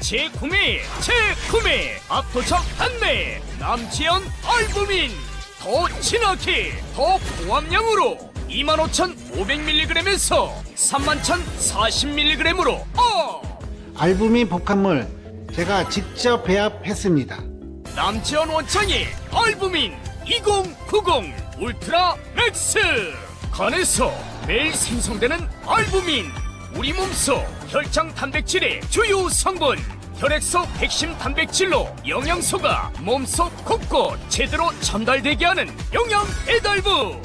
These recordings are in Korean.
재구매 압도적 판매 남지연 알부민 더 진하게 더 고함량으로 25,500mg에서 31,040mg으로 알부민 복합물 제가 직접 배합했습니다. 남지연 원창의 알부민 2090 울트라 맥스 간에서 매일 생성되는 알부민 우리 몸속 혈장 단백질의 주요 성분 혈액소 핵심 단백질로 영양소가 몸속 곳곳 제대로 전달되게 하는 영양 배달부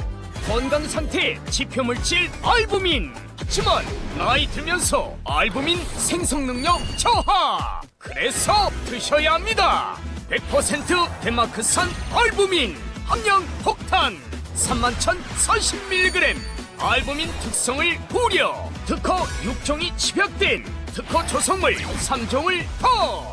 건강 상태 지표물질 알부민 하지만 나이 들면서 알부민 생성 능력 저하 그래서 드셔야 합니다. 100% 덴마크산 알부민 함량 폭탄 31,040mg 알부민 특성을 고려 특허 6종이 집약된 특허 조성물 3종을 더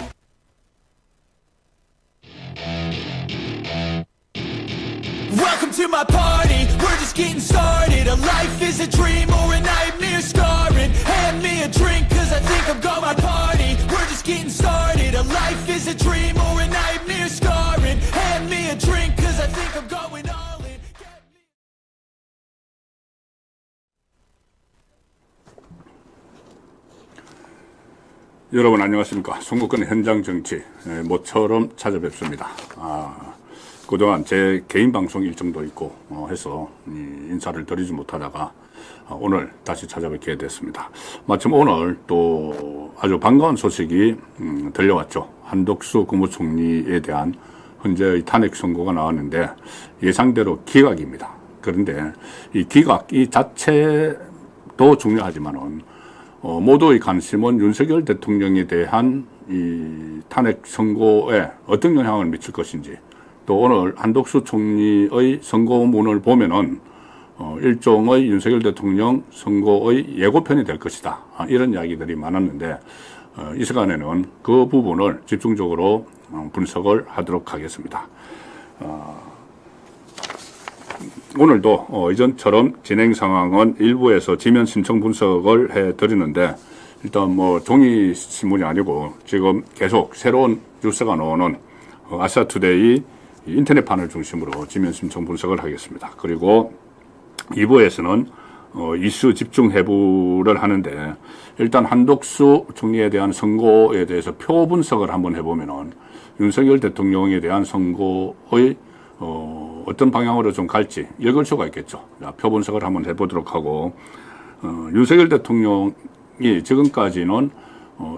Welcome to my party, we're just getting started. A life is a dream or a nightmare scarring. Hand me a drink cause I think I'm gonna party. We're just getting started. A life is a dream or a nightmare scarring. Hand me a drink cause I think I'm going all in. 여러분 안녕하십니까. 송국근 현장 정치 모처럼 찾아뵙습니다. 그동안 제 개인 방송 일정도 있고 해서 인사를 드리지 못하다가 오늘 다시 찾아뵙게 됐습니다. 마침 오늘 또 아주 반가운 소식이 들려왔죠. 한덕수 국무총리에 대한 헌재의 탄핵 선고가 나왔는데 예상대로 기각입니다. 그런데 이 기각 이 자체도 중요하지만은 모두의 관심은 윤석열 대통령에 대한 이 탄핵 선고에 어떤 영향을 미칠 것인지 또 오늘 한덕수 총리의 선고문을 보면은 일종의 윤석열 대통령 선고의 예고편이 될 것이다. 이런 이야기들이 많았는데 이 시간에는 그 부분을 집중적으로 분석을 하도록 하겠습니다. 오늘도 이전처럼 진행 상황은 일부에서 지면 신청 분석을 해드리는데 일단 뭐 종이 신문이 아니고 지금 계속 새로운 뉴스가 나오는 아시아투데이 인터넷판을 중심으로 지면 신청 분석을 하겠습니다. 그리고 2부에서는 이슈 집중 해부를 하는데 일단 한덕수 총리에 대한 선고에 대해서 표 분석을 한번 해보면은 윤석열 대통령에 대한 선고의 어떤 방향으로 좀 갈지 읽을 수가 있겠죠. 자, 표 분석을 한번 해보도록 하고 윤석열 대통령이 지금까지는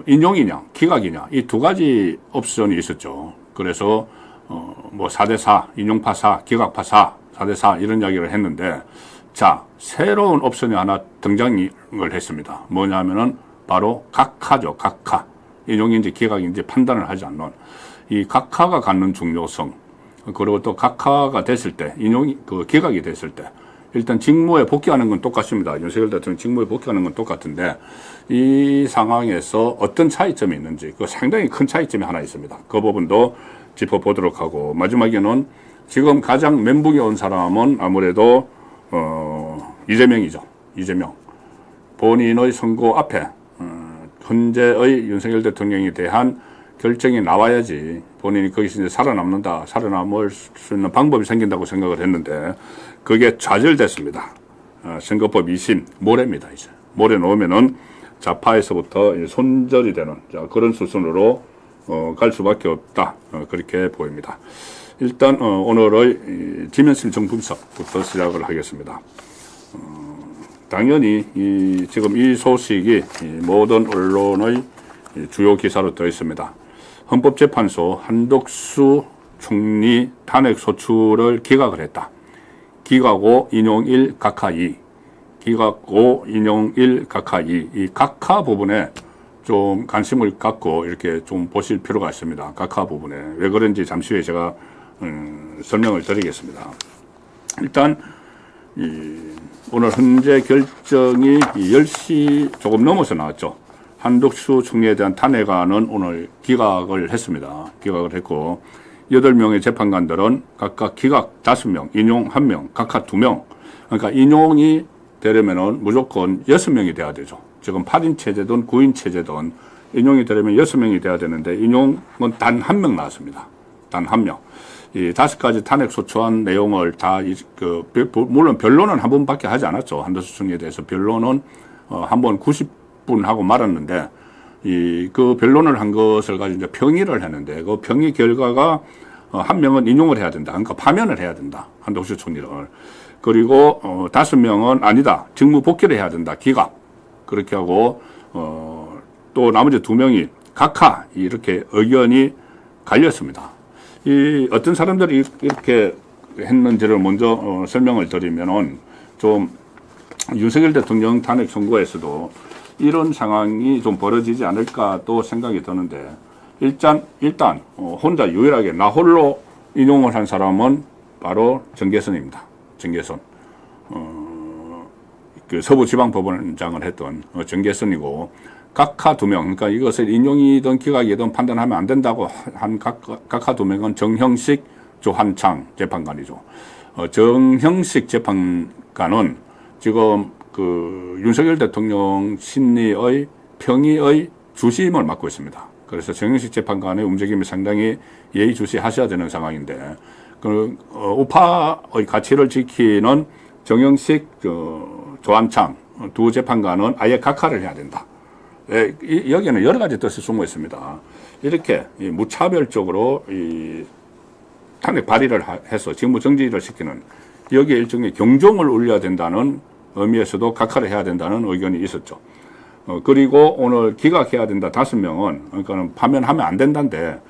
인용이냐 기각이냐 이 두 가지 옵션이 있었죠. 그래서 뭐 4대4 인용파사 기각파사 4대4 이런 이야기를 했는데 자 새로운 옵션이 하나 등장을 했습니다. 뭐냐면은 바로 각하죠. 각하 인용인지 기각인지 판단을 하지 않는 이 각하가 갖는 중요성 그리고 또 각하가 됐을 때 인용이 기각이 됐을 때 일단 직무에 복귀하는 건 똑같습니다. 윤석열 대통령 직무에 복귀하는 건 똑같은데 이 상황에서 어떤 차이점이 있는지 상당히 큰 차이점이 하나 있습니다. 그 부분도 짚어보도록 하고 마지막에는 지금 가장 멘붕이 온 사람은 아무래도 이재명이죠. 이재명 본인의 선고 앞에 현재의 윤석열 대통령에 대한 결정이 나와야지 본인이 거기서 이제 살아남을 수 있는 방법이 생긴다고 생각을 했는데 그게 좌절됐습니다. 선거법 2심 모레입니다. 이제 모레 놓으면은 좌파에서부터 손절이 되는 그런 수순으로 갈 수밖에 없다. 그렇게 보입니다. 일단 오늘의 지면 신청 분석부터 시작을 하겠습니다. 당연히 지금 이 소식이 모든 언론의 주요 기사로 떠 있습니다. 헌법재판소 한덕수 총리 탄핵 소추를 기각을 했다. 기각 5 인용 1 각하 2 기각 5 인용 1 각하 2 이 각하 부분에 좀 관심을 갖고 이렇게 좀 보실 필요가 있습니다. 각하 부분에 왜 그런지 잠시 후에 제가 설명을 드리겠습니다. 일단 오늘 현재 결정이 10시 조금 넘어서 나왔죠. 한덕수 총리에 대한 탄핵안은 오늘 기각을 했습니다. 기각을 했고 8명의 재판관들은 각각 기각 5명, 인용 1명, 각각 2명. 그러니까 인용이 되려면은 무조건 6명이 돼야 되죠. 지금 8인 체제든 9인 체제든 인용이 되려면 6명이 돼야 되는데 인용은 단 1명 나왔습니다. 단 1명. 이 5가지 탄핵소추안 내용을 물론 변론은 한 번밖에 하지 않았죠. 한덕수 총리에 대해서 변론은 한 번 90분 하고 말았는데 그 변론을 한 것을 가지고 이제 평의를 했는데 그 평의 결과가 1명은 인용을 해야 된다. 그러니까 파면을 해야 된다. 한덕수 총리를. 그리고 5명은 아니다. 직무 복귀를 해야 된다. 기각. 그렇게 하고 또 나머지 2명이 각하 이렇게 의견이 갈렸습니다. 어떤 사람들이 이렇게 했는지를 먼저 설명을 드리면은 좀 윤석열 대통령 탄핵 선고에서도 이런 상황이 좀 벌어지지 않을까 또 생각이 드는데 일단 혼자 유일하게 나 홀로 인용을 한 사람은 바로 정계선입니다. 정계선. 그 서부지방법원장을 했던 정계선이고 각하 2명, 그러니까 이것을 인용이든 기각이든 판단하면 안 된다고 한 각하 2명은 정형식, 조한창 재판관이죠. 정형식 재판관은 지금 그 윤석열 대통령 심리의 평의의 주심을 맡고 있습니다. 그래서 정형식 재판관의 움직임이 상당히 예의주시하셔야 되는 상황인데, 우파의 가치를 지키는 정형식, 조한창 두 재판관은 아예 각하를 해야 된다. 여기에는 여러 가지 뜻이 숨어 있습니다. 이렇게 무차별적으로 탄핵 발의를 해서 직무 정지를 시키는 여기에 일종의 경종을 울려야 된다는 의미에서도 각하를 해야 된다는 의견이 있었죠. 그리고 오늘 기각해야 된다 5명은 그러니까 파면하면 안 된다는데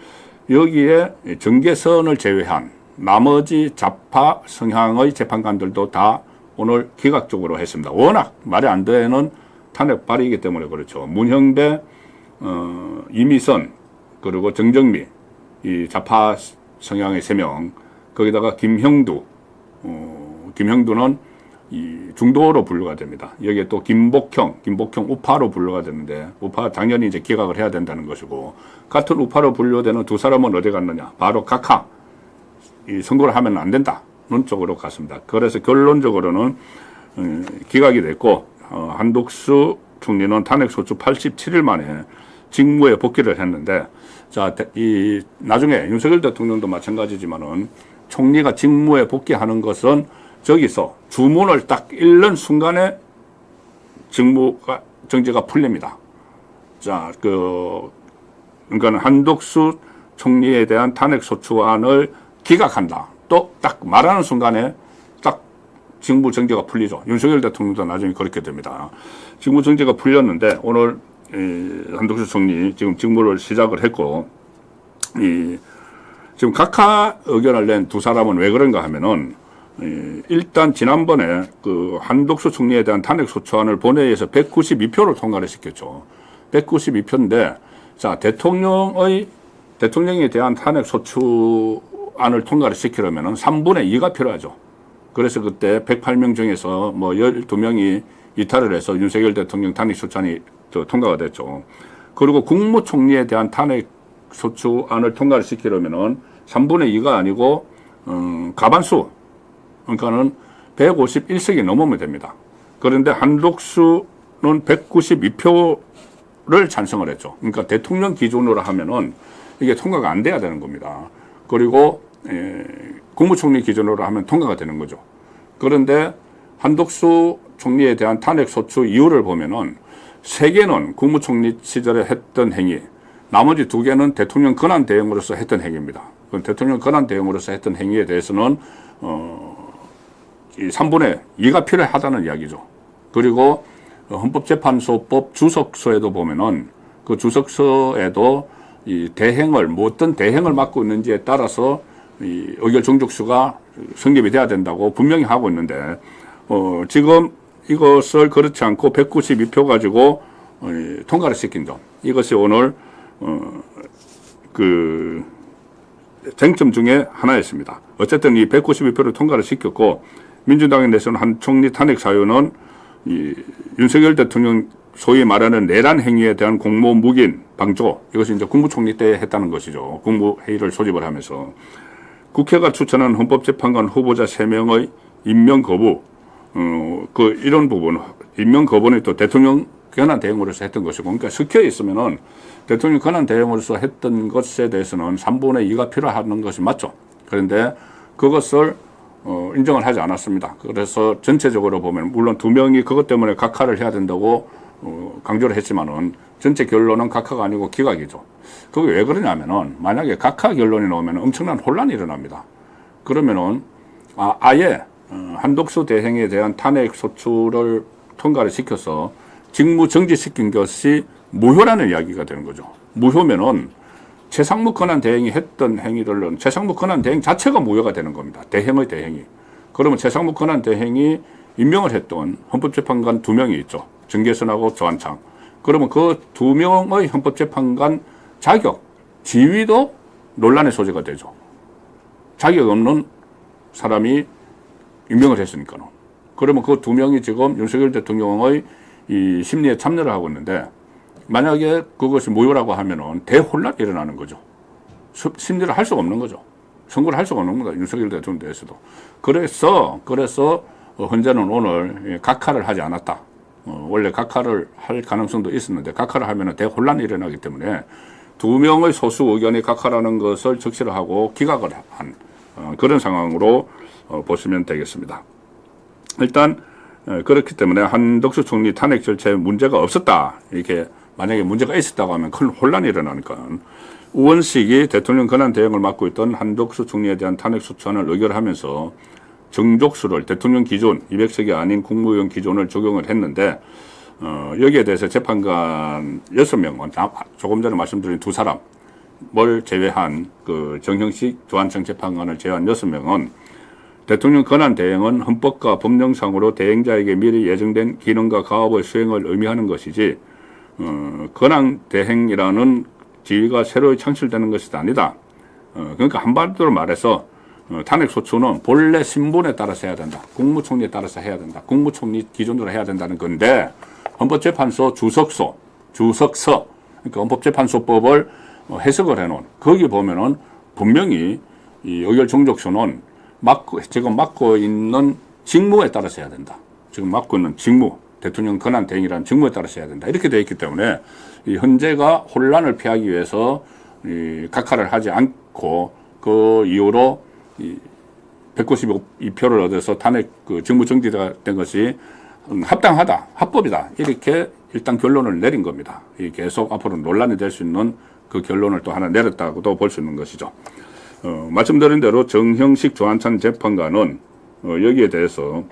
여기에 정계선을 제외한 나머지 좌파 성향의 재판관들도 다 오늘 기각적으로 했습니다. 워낙 말이 안 되는 탄핵 발의이기 때문에 그렇죠. 문형배, 이미선, 그리고 정정미, 이 좌파 성향의 3명, 거기다가 김형두, 김형두는 이 중도로 분류가 됩니다. 여기에 또 김복형 우파로 분류가 되는데, 우파 당연히 이제 기각을 해야 된다는 것이고, 같은 우파로 분류되는 2사람은 어디 갔느냐? 바로 각하, 이 선고를 하면 안 된다는 쪽으로 갔습니다. 그래서 결론적으로는 기각이 됐고, 한덕수 총리는 탄핵소추 87일 만에 직무에 복귀를 했는데, 자, 나중에 윤석열 대통령도 마찬가지지만은 총리가 직무에 복귀하는 것은 저기서 주문을 딱 읽는 순간에 정지가 풀립니다. 자, 그러니까 한덕수 총리에 대한 탄핵소추안을 기각한다. 또 딱 말하는 순간에 직무 정지가 풀리죠. 윤석열 대통령도 나중에 그렇게 됩니다. 직무 정지가 풀렸는데 오늘 한덕수 총리 지금 직무를 시작을 했고 지금 각하 의견을 낸 2사람은 왜 그런가 하면은 일단 지난번에 그 한덕수 총리에 대한 탄핵소추안을 본회의에서 192표를 통과를 시켰죠. 192표인데 자 대통령에 대한 탄핵소추안을 통과를 시키려면은 3분의 2가 필요하죠. 그래서 그때 108명 중에서 뭐 12명이 이탈을 해서 윤석열 대통령 탄핵소추안이 통과가 됐죠. 그리고 국무총리에 대한 탄핵소추안을 통과를 시키려면은 3분의 2가 아니고, 과반수. 그러니까는 151석이 넘으면 됩니다. 그런데 한덕수는 192표를 찬성을 했죠. 그러니까 대통령 기준으로 하면은 이게 통과가 안 돼야 되는 겁니다. 그리고, 국무총리 기준으로 하면 통과가 되는 거죠. 그런데 한덕수 총리에 대한 탄핵소추 이유를 보면은 3개는 국무총리 시절에 했던 행위, 나머지 2개는 대통령 권한 대행으로서 했던 행위입니다. 그 대통령 권한 대행으로서 했던 행위에 대해서는 이 3분의 2가 필요하다는 이야기죠. 그리고 헌법재판소법 주석서에도 보면은 그 주석서에도 이 대행을 어떤 대행을 맡고 있는지에 따라서 이 의결 종족수가 성립이 돼야 된다고 분명히 하고 있는데 지금 이것을 그렇지 않고 192표 가지고 통과를 시킨 점, 이것이 오늘 그 쟁점 중에 하나였습니다. 어쨌든 이 192표를 통과를 시켰고 민주당에 내세운 한 총리 탄핵 사유는 이 윤석열 대통령 소위 말하는 내란 행위에 대한 공모 묵인 방조, 이것이 이제 국무총리 때 했다는 것이죠. 국무회의를 소집을 하면서 국회가 추천한 헌법재판관 후보자 3명의 임명 거부, 이런 부분, 임명 거부는 또 대통령 권한 대행으로서 했던 것이고, 그러니까 석혀 있으면은 대통령 권한 대행으로서 했던 것에 대해서는 3분의 2가 필요한 것이 맞죠. 그런데 그것을 인정을 하지 않았습니다. 그래서 전체적으로 보면 물론 2명이 그것 때문에 각하를 해야 된다고 강조를 했지만은 전체 결론은 각하가 아니고 기각이죠. 그게 왜 그러냐면은 만약에 각하 결론이 나오면 엄청난 혼란이 일어납니다. 그러면은 아예 한덕수 대행에 대한 탄핵 소추를 통과를 시켜서 직무 정지시킨 것이 무효라는 이야기가 되는 거죠. 무효면은 최상무 권한 대행이 했던 행위들은 최상무 권한 대행 자체가 무효가 되는 겁니다. 대행의 대행이. 그러면 최상무 권한 대행이 임명을 했던 헌법재판관 2명이 있죠. 정계선하고 조한창. 그러면 그 2명의 헌법재판관 자격, 지위도 논란의 소지가 되죠. 자격 없는 사람이 임명을 했으니까는. 그러면 그 2명이 지금 윤석열 대통령의 이 심리에 참여를 하고 있는데 만약에 그것이 무효라고 하면은 대혼란이 일어나는 거죠. 심리를 할 수가 없는 거죠. 선거를 할 수가 없는 겁니다. 윤석열 대통령 대해서도. 그래서 헌재는 오늘 각하를 하지 않았다. 원래 각하를 할 가능성도 있었는데 각하를 하면은 대혼란이 일어나기 때문에 2명의 소수 의견이 각하라는 것을 적시를 하고 기각을 한 그런 상황으로 보시면 되겠습니다. 일단 그렇기 때문에 한덕수 총리 탄핵 절차에 문제가 없었다. 이렇게 만약에 문제가 있었다고 하면 큰 혼란이 일어나니까 우원식이 대통령 권한 대행을 맡고 있던 한덕수 총리에 대한 탄핵 소추안을 의결하면서 정족수를 대통령 기존 200석이 아닌 국무위원 기존을 적용을 했는데 여기에 대해서 재판관 6명은 조금 전에 말씀드린 2사람을 제외한 그 정형식 조한청 재판관을 제외한 6명은 대통령 권한 대행은 헌법과 법령상으로 대행자에게 미리 예정된 기능과 가업의 수행을 의미하는 것이지 권한 대행이라는 지위가 새로 창출되는 것이 아니다. 그러니까 한마디로 말해서 탄핵 소추는 본래 신분에 따라서 해야 된다. 국무총리에 따라서 해야 된다. 국무총리 기준으로 해야 된다는 건데 헌법재판소 주석서 그러니까 헌법재판소법을 해석을 해놓은 거기 보면은 분명히 이 의결 종족수는 지금 맡고 있는 직무에 따라서 해야 된다. 지금 맡고 있는 직무, 대통령 권한 대행이라는 직무에 따라서 해야 된다. 이렇게 되어 있기 때문에 이 헌재가 혼란을 피하기 위해서 이 각하를 하지 않고 그 이후로 이 192표를 얻어서 탄핵 그 직무 정지가 된 것이 합당하다, 합법이다. 이렇게 일단 결론을 내린 겁니다. 이 계속 앞으로 논란이 될 수 있는 그 결론을 또 하나 내렸다고도 볼 수 있는 것이죠. 말씀드린 대로 정형식 조한찬 재판관은 여기에 대해서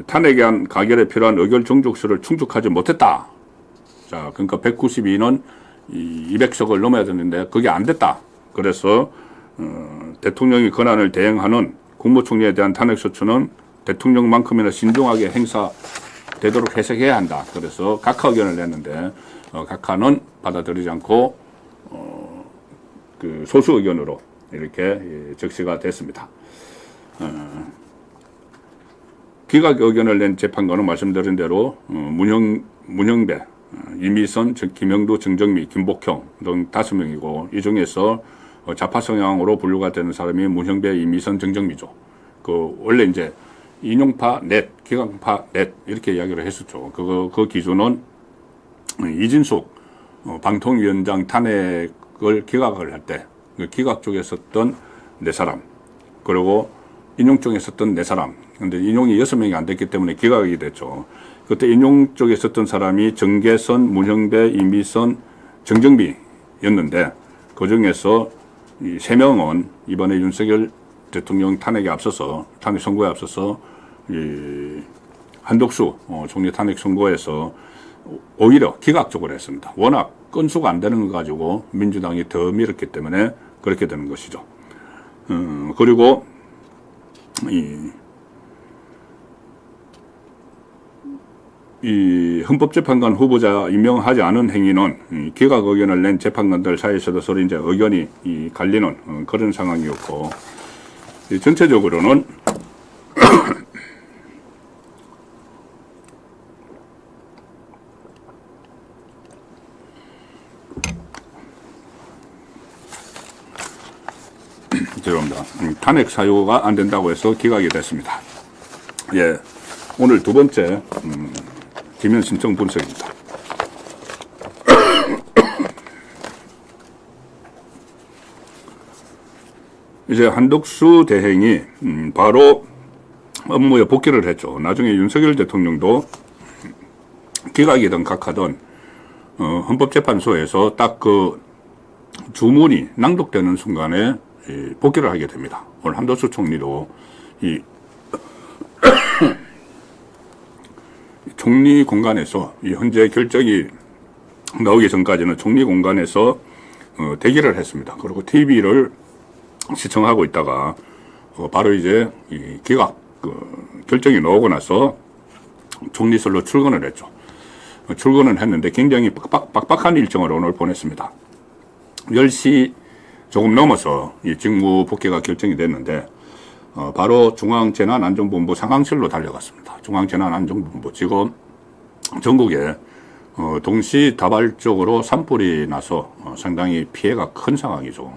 탄핵에 한 가결에 필요한 의결 종족수를 충족하지 못했다. 자, 그러니까 192는 200석을 넘어야 되는데 그게 안 됐다. 그래서 대통령이 권한을 대행하는 국무총리에 대한 탄핵 소추는 대통령만큼이나 신중하게 행사되도록 해석해야 한다. 그래서 각하 의견을 냈는데 각하는 받아들이지 않고 그 소수 의견으로 이렇게 적시가 됐습니다. 기각 의견을 낸 재판관은 말씀드린 대로 문형배, 이미선, 김영두, 정정미, 김복형 등 5명이고 이 중에서 좌파 성향으로 분류가 되는 사람이 문형배, 이미선, 정정미죠. 그 원래 이제 인용파 넷, 기각파 넷 이렇게 이야기를 했었죠. 그 기준은 이진숙 방통위원장 탄핵을 기각을 할 때 그 기각 쪽에 썼던 4사람 그리고 인용 쪽에 썼던 4사람 근데 인용이 6명이 안 됐기 때문에 기각이 됐죠. 그때 인용 쪽에 썼던 사람이 정계선, 문형배, 이미선, 정정미였는데 그 중에서 이 3명은 이번에 윤석열 대통령 탄핵에 앞서서 탄핵 선고에 앞서서 이 한덕수 총리 탄핵 선고에서 오히려 기각적으로 했습니다. 워낙 건수가 안 되는 거 가지고 민주당이 더 밀었기 때문에 그렇게 되는 것이죠. 그리고 이 헌법재판관 후보자 임명하지 않은 행위는 기각 의견을 낸 재판관들 사이에서도 서로 이제 의견이 갈리는 그런 상황이었고 전체적으로는 죄송합니다. 탄핵 사유가 안 된다고 해서 기각이 됐습니다. 예, 오늘 두 번째 기면 신청 분석입니다. 이제 한덕수 대행이 바로 업무에 복귀를 했죠. 나중에 윤석열 대통령도 기각이든 각하든 헌법재판소에서 딱 그 주문이 낭독되는 순간에 복귀를 하게 됩니다. 오늘 한덕수 총리도 이 총리 공간에서 이 현재 결정이 나오기 전까지는 총리 공간에서 대기를 했습니다. 그리고 TV를 시청하고 있다가 바로 이제 이 기각 결정이 나오고 나서 총리실로 출근을 했죠. 출근을 했는데 굉장히 빡빡한 일정을 오늘 보냈습니다. 10시 조금 넘어서 이 직무 복귀가 결정이 됐는데 바로 중앙재난안전본부 상황실로 달려갔습니다. 중앙재난안전본부 지금 전국에 동시다발적으로 산불이 나서 상당히 피해가 큰 상황이죠.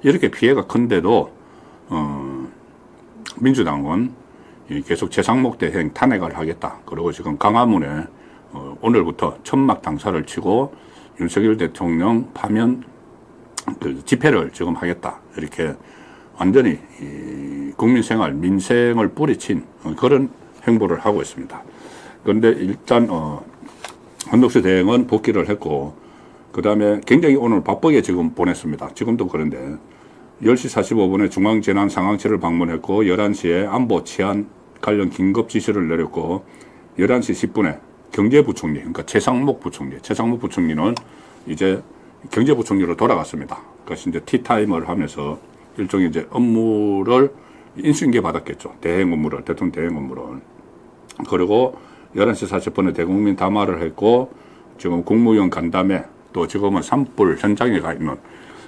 이렇게 피해가 큰데도 민주당은 계속 최상목 대행 탄핵을 하겠다. 그리고 지금 강화문에 오늘부터 천막 당사를 치고 윤석열 대통령 파면 집회를 지금 하겠다. 이렇게 완전히 국민 생활, 민생을 뿌리친 그런 행보를 하고 있습니다. 그런데 일단 한덕수 대행은 복귀를 했고 그 다음에 굉장히 오늘 바쁘게 지금 보냈습니다. 지금도 그런데 10시 45분에 중앙재난상황실을 방문했고 11시에 안보 치안 관련 긴급 지시를 내렸고 11시 10분에 경제부총리, 그러니까 최상목 부총리는 이제 경제부총리로 돌아갔습니다. 그래서 이제 티타임을 하면서 일종의 이제 업무를 인수인계 받았겠죠. 대행 업무를, 대통령 대행 업무를. 그리고 11시 40분에 대국민 담화를 했고 지금 국무위원 간담회 또 지금은 산불 현장에 가 있는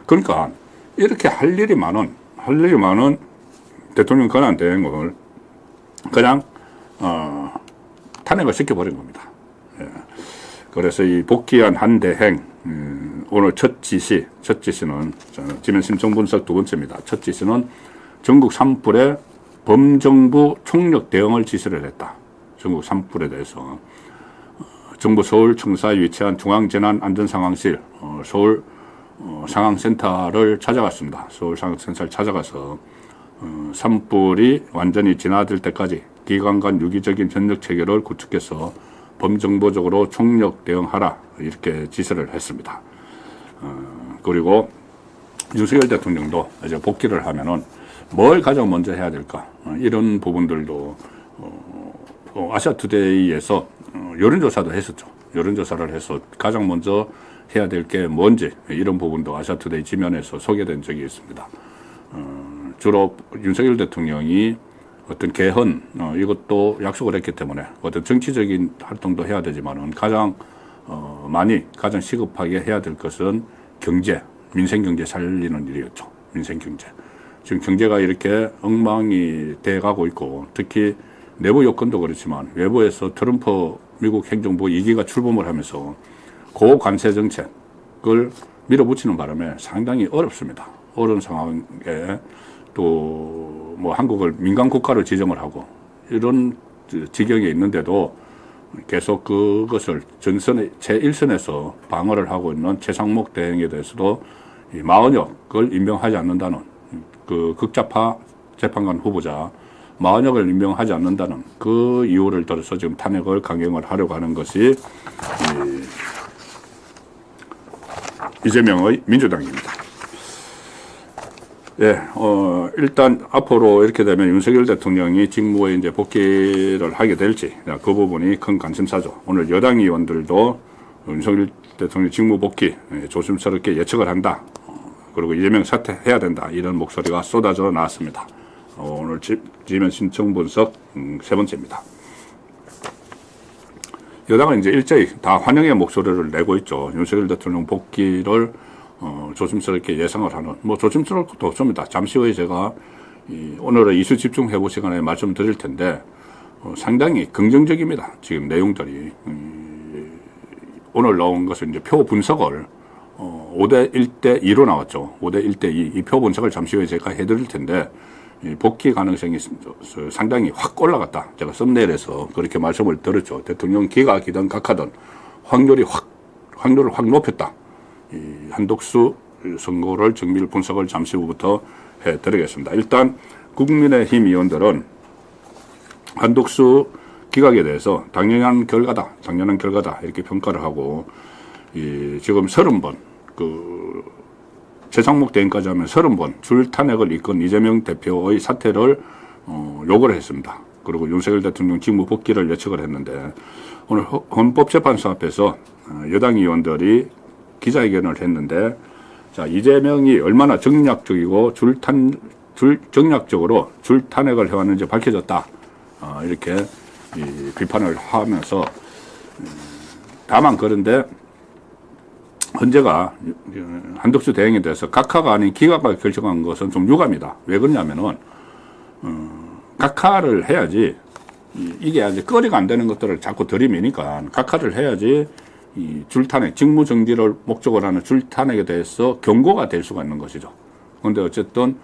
그러니까 이렇게 할 일이 많은 대통령 권한 대행을 그냥 탄핵을 시켜버린 겁니다. 예. 그래서 이 복귀한 한 대행 오늘 첫 지시는 지면 심층 분석 두 번째입니다. 첫 지시는 전국 산불에 범정부 총력 대응을 지시를 했다. 전국 산불에 대해서 정부 서울청사에 위치한 중앙재난안전상황실 서울 상황센터를 찾아갔습니다. 서울 상황센터를 찾아가서 산불이 완전히 진화될 때까지 기관 간 유기적인 전력 체계를 구축해서 범정부적으로 총력 대응하라 이렇게 지시를 했습니다. 그리고 윤석열 대통령도 이제 복귀를 하면은 뭘 가장 먼저 해야 될까 이런 부분들도 아시아투데이에서 여론조사도 했었죠. 여론조사를 해서 가장 먼저 해야 될 게 뭔지 이런 부분도 아시아투데이 지면에서 소개된 적이 있습니다. 주로 윤석열 대통령이 어떤 개헌 이것도 약속을 했기 때문에 어떤 정치적인 활동도 해야 되지만은 가장 가장 시급하게 해야 될 것은 경제, 민생 경제 살리는 일이었죠. 민생 경제. 지금 경제가 이렇게 엉망이 돼가고 있고 특히 내부 여건도 그렇지만 외부에서 트럼프 미국 행정부 2기가 출범을 하면서 고관세 정책을 밀어붙이는 바람에 상당히 어렵습니다. 어려운 상황에 또 뭐 한국을 민간 국가로 지정을 하고 이런 지경에 있는데도 계속 그것을 전선의 제1선에서 방어를 하고 있는 최상목 대행에 대해서도 이 마은혁을 임명하지 않는다는 그 극좌파 재판관 후보자 마은혁을 임명하지 않는다는 그 이유를 들어서 지금 탄핵을 강행을 하려고 하는 것이 이재명의 민주당입니다. 예, 일단 앞으로 이렇게 되면 윤석열 대통령이 직무에 이제 복귀를 하게 될지 그 부분이 큰 관심사죠. 오늘 여당 의원들도 윤석열 대통령 직무 복귀 조심스럽게 예측을 한다. 그리고 이재명 사퇴해야 된다. 이런 목소리가 쏟아져 나왔습니다. 오늘 지면 신청 분석 세 번째입니다. 여당은 이제 일제히 다 환영의 목소리를 내고 있죠. 윤석열 대통령 복귀를 조심스럽게 예상을 하는, 뭐 조심스러울 것도 없습니다. 잠시 후에 제가 오늘의 이슈 집중 회부 시간에 말씀드릴 텐데 상당히 긍정적입니다. 지금 내용들이 오늘 나온 것은 이제 표 분석을 5대 1대 2로 나왔죠. 5대 1대 2. 이 표 분석을 잠시 후에 제가 해드릴 텐데 복귀 가능성이 상당히 확 올라갔다. 제가 썸네일에서 그렇게 말씀을 드렸죠. 대통령 기각이든 각하든 확률을 확 높였다. 이 한덕수 선거를 정밀 분석을 잠시 후부터 해드리겠습니다. 일단 국민의힘 의원들은 한독수 기각에 대해서 당연한 결과다 이렇게 평가를 하고 지금 30번 최상목 대행까지 하면 30번 줄 탄핵을 이끈 이재명 대표의 사퇴를 요구를 했습니다. 그리고 윤석열 대통령 직무 복귀를 예측을 했는데 오늘 헌법재판소 앞에서 여당 의원들이 기자회견을 했는데 자, 이재명이 얼마나 정략적이고 정략적으로 줄 탄핵을 해왔는지 밝혀졌다. 이렇게 비판을 하면서 다만 그런데 헌재가 한덕수 대행에 대해서 각하가 아닌 기각을 결정한 것은 좀 유감이다. 왜 그러냐면은 각하를 해야지 이게 아직 거리가 안 되는 것들을 자꾸 들이미니까 각하를 해야지 이 줄탄핵, 직무정지를 목적으로 하는 줄탄핵에 대해서 경고가 될 수가 있는 것이죠. 그런데 어쨌든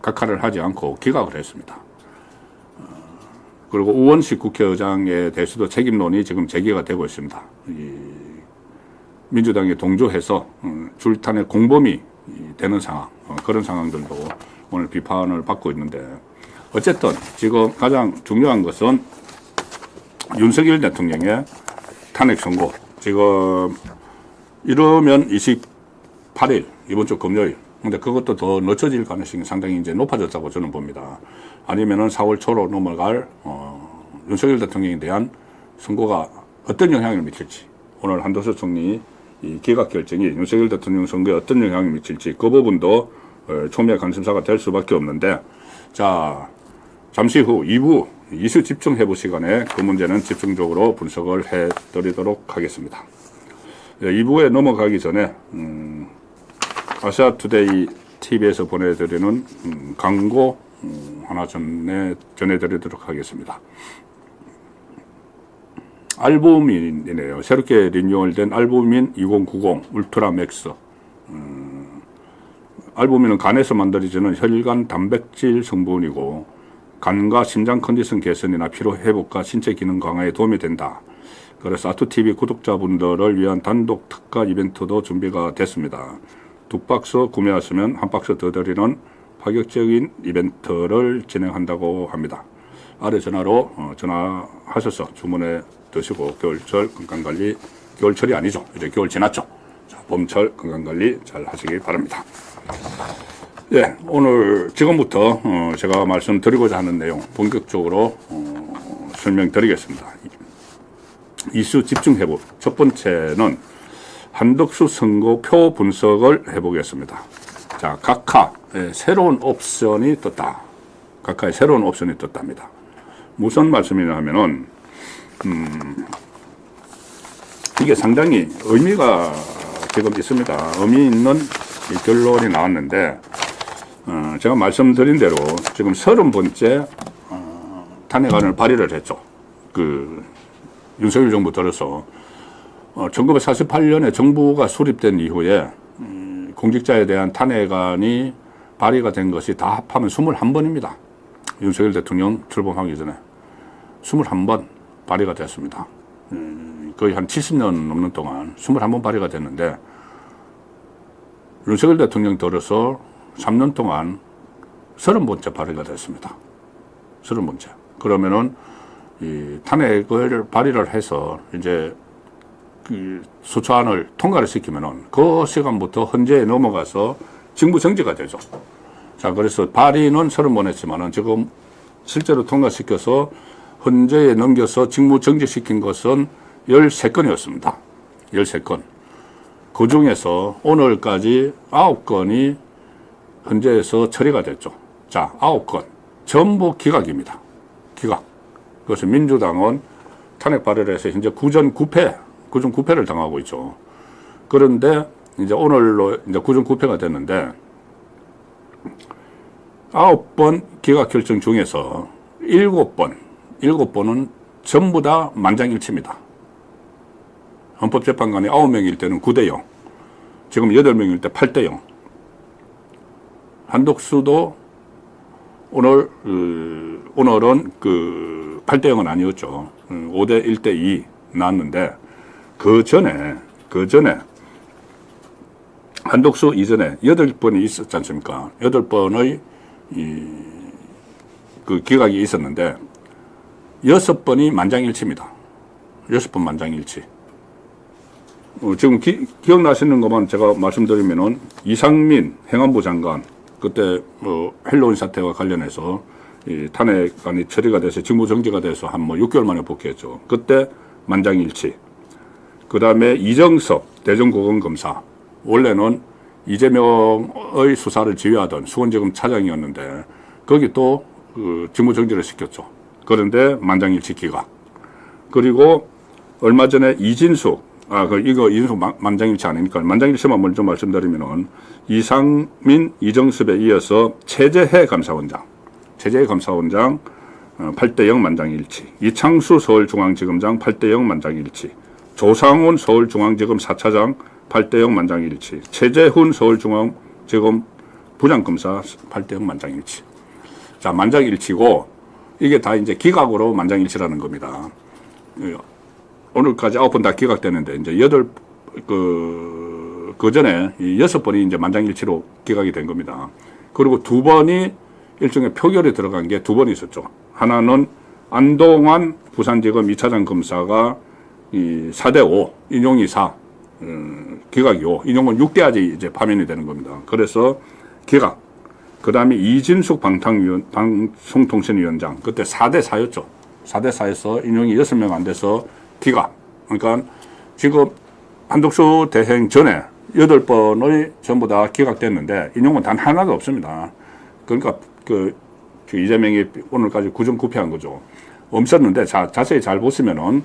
각하를 하지 않고 기각을 했습니다. 그리고 우원식 국회의장에 대해서도 책임론이 지금 제기가 되고 있습니다. 민주당에 동조해서 줄탄핵 공범이 되는 상황, 그런 상황들도 오늘 비판을 받고 있는데 어쨌든 지금 가장 중요한 것은 윤석열 대통령의 탄핵 선고. 지금 이러면 28일 이번 주 금요일. 근데 그것도 더 늦춰질 가능성이 상당히 이제 높아졌다고 저는 봅니다. 아니면은 4월 초로 넘어갈 윤석열 대통령에 대한 선고가 어떤 영향을 미칠지. 오늘 한덕수 총리 이 기각 결정이 윤석열 대통령 선거에 어떤 영향을 미칠지 그 부분도 초미의 관심사가 될 수밖에 없는데 자 잠시 후 2부 이슈 집중 해부 시간에 그 문제는 집중적으로 분석을 해드리도록 하겠습니다. 2부에 넘어가기 전에 아시아투데이 TV에서 보내드리는 광고 하나 전해드리도록 하겠습니다. 알부민이네요. 새롭게 리뉴얼된 알부민 2090 울트라 맥스. 알부민은 간에서 만들어지는 혈관 단백질 성분이고 간과 심장 컨디션 개선이나 피로 회복과 신체 기능 강화에 도움이 된다. 그래서 아투TV 구독자분들을 위한 단독 특가 이벤트도 준비가 됐습니다. 2박스 구매하시면 1박스 더 드리는 파격적인 이벤트를 진행한다고 합니다. 아래 전화로 전화하셔서 주문해 드시고 겨울철 건강관리, 겨울철이 아니죠. 이제 겨울 지났죠. 자, 봄철 건강관리 잘 하시기 바랍니다. 예, 오늘 지금부터 제가 말씀드리고자 하는 내용 본격적으로 설명드리겠습니다. 이슈 집중 해부. 첫 번째는 한덕수 선거표 분석을 해보겠습니다. 자, 각하의 새로운 옵션이 떴다. 각하의 새로운 옵션이 떴답니다. 무슨 말씀이냐 하면은 이게 상당히 의미가 지금 있습니다. 의미 있는 결론이 나왔는데 제가 말씀드린 대로 지금 30번째 탄핵안을 발의를 했죠. 그 윤석열 정부 들어서 1948년에 정부가 수립된 이후에 공직자에 대한 탄핵안이 발의가 된 것이 다 합하면 21번입니다. 윤석열 대통령 출범하기 전에 21번 발의가 됐습니다. 거의 한 70년 넘는 동안 21번 발의가 됐는데 윤석열 대통령 들어서 3년 동안 30번째 발의가 됐습니다. 30번째. 그러면은 이 탄핵을 발의를 해서 이제 그 소추안을 통과를 시키면은 그 시간부터 헌재에 넘어가서 직무정지가 되죠. 자, 그래서 발의는 30번 했지만은 지금 실제로 통과시켜서 헌재에 넘겨서 직무정지시킨 것은 13건이었습니다. 13건. 그 중에서 오늘까지 9건이 헌재에서 처리가 됐죠. 자, 9건. 전부 기각입니다. 기각. 그래서 민주당은 탄핵 발의를 해서 현재 구전 9패를 당하고 있죠. 그런데 이제 오늘로 이제 구전 9패가 됐는데 9번 기각 결정 중에서 7번은 전부 다 만장일치입니다. 헌법재판관이 9명일 때는 9대0, 지금 8명일 때 8대0. 한독수도 오늘은 그 8대0은 아니었죠. 5대 1대 2 나왔는데 그 전에 한독수 이전에 8번이 있었지 않습니까? 8번의 그 기각이 있었는데 6번이 만장일치입니다. 6번 만장일치. 지금 기억나시는 것만 제가 말씀드리면은 이상민 행안부 장관 그때 헬로윈 사태와 관련해서 이 탄핵안이 처리가 돼서 직무 정지가 돼서 한 6개월 만에 복귀했죠. 그때 만장일치. 그 다음에 이정섭 대전고검검사. 원래는 이재명의 수사를 지휘하던 수원지검 차장이었는데 거기 또 직무 정지를 시켰죠. 그런데 만장일치 기각. 그리고 얼마 전에 이진숙, 이거 이진숙 만장일치 아니니까 만장일치만 먼저 말씀드리면은 이상민, 이정섭에 이어서 최재해 감사원장 8대0 만장일치, 이창수 서울중앙지검장 8대0 만장일치, 조상훈 서울중앙지검 4차장 8대0 만장일치, 최재훈 서울중앙지검 부장검사 8대0 만장일치. 자, 만장일치고 이게 다 이제 기각으로 만장일치라는 겁니다. 오늘까지 9번 다 기각되는데 이제 그 전에 6번이 이제 만장일치로 기각이 된 겁니다. 그리고 2번이 일종의 표결에 들어간 게 2번 있었죠. 하나는 안동환 부산지검 2차장 검사가 이 4대5 인용이 4 기각이 5 인용은 6대까지 이제 파면이 되는 겁니다. 그래서 기각. 그 다음에 이진숙 방송통신위원장 그때 4대4였죠. 4대4에서 인용이 6명 안 돼서 기각. 그러니까 지금 한독수 대행 전에 8번의 전부 다 기각됐는데 인용은 단 하나도 없습니다. 그러니까 그 이재명이 오늘까지 구정구패한 거죠. 없었는데 자세히 잘 보시면은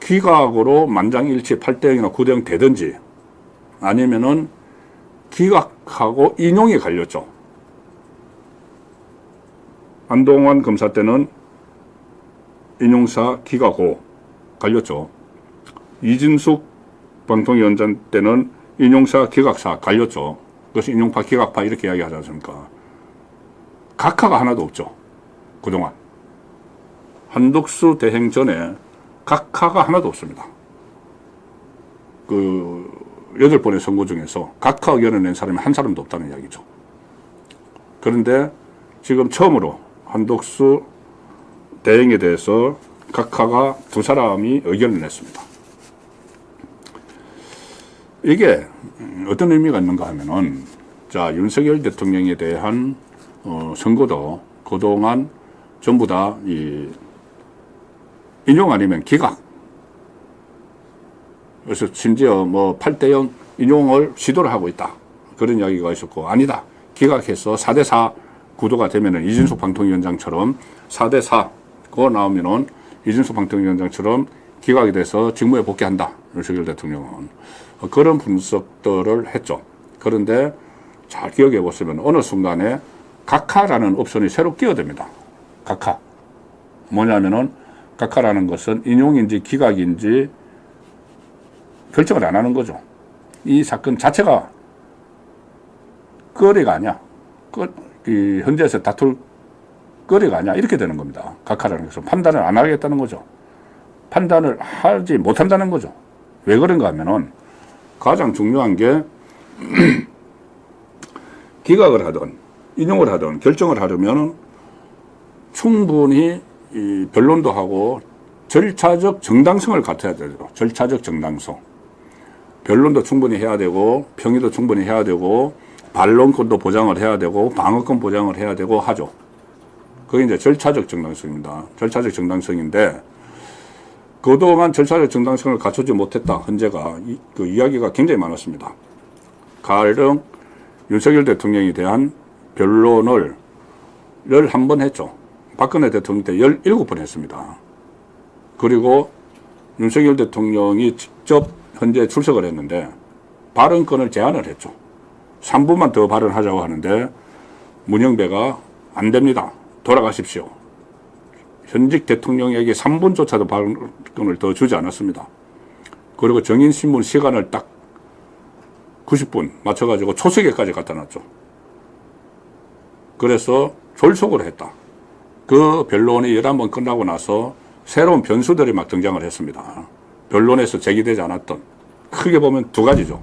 기각으로 만장일치 8대0이나 9대0 되든지 아니면은 기각하고 인용이 갈렸죠. 안동환 검사 때는 인용사 기각호 갈렸죠. 이진숙 방통위원장 때는 인용사 기각사 갈렸죠. 그것이 인용파 기각파 이렇게 이야기하지 않습니까? 각하가 하나도 없죠. 그동안. 한독수 대행 전에 각하가 하나도 없습니다. 8번의 선거 중에서 각하 의견을 낸 사람이 한 사람도 없다는 이야기죠. 그런데 지금 처음으로 한독수 대행에 대해서 각하가 2사람이 의견을 냈습니다. 이게 어떤 의미가 있는가 하면은, 자, 윤석열 대통령에 대한 선거도 그동안 전부 다 인용 아니면 기각. 그래서 심지어 8대0 인용을 시도를 하고 있다. 그런 이야기가 있었고, 아니다. 기각해서 4대4 구도가 되면은 이진숙 방통위원장처럼 4대4 그거 나오면은 이진숙 방통위원장처럼 기각이 돼서 직무에 복귀한다. 윤석열 대통령은. 그런 분석들을 했죠. 그런데 잘 기억해 보시면 어느 순간에 각하라는 옵션이 새로 끼어듭니다. 각하. 뭐냐면은 각하라는 것은 인용인지 기각인지 결정을 안 하는 거죠. 이 사건 자체가 거리가 아니야. 현재에서 다툴 거리가 아니야. 이렇게 되는 겁니다. 각하라는 것은 판단을 안 하겠다는 거죠. 판단을 하지 못한다는 거죠. 왜 그런가 하면은 가장 중요한 게 기각을 하든 인용을 하든 결정을 하려면 충분히 변론도 하고 절차적 정당성을 갖춰야 되죠. 절차적 정당성. 변론도 충분히 해야 되고 평의도 충분히 해야 되고 반론권도 보장을 해야 되고 방어권 보장을 해야 되고 하죠. 그게 이제 절차적 정당성입니다. 절차적 정당성인데 그동안 절차적 정당성을 갖추지 못했다. 헌재가 그 이야기가 굉장히 많았습니다. 가령 윤석열 대통령에 대한 변론을 11번 했죠. 박근혜 대통령 때 17번 했습니다. 그리고 윤석열 대통령이 직접 현재 출석을 했는데 발언권을 제한을 했죠. 3분만 더 발언하자고 하는데 문영배가 안 됩니다. 돌아가십시오. 현직 대통령에게 3분조차도 발언권을 더 주지 않았습니다. 그리고 정인신문 시간을 딱 90분 맞춰가지고 초석에까지 갖다 놨죠. 그래서 졸속을 했다. 그 변론이 11번 끝나고 나서 새로운 변수들이 막 등장을 했습니다. 변론에서 제기되지 않았던 크게 보면 두 가지죠.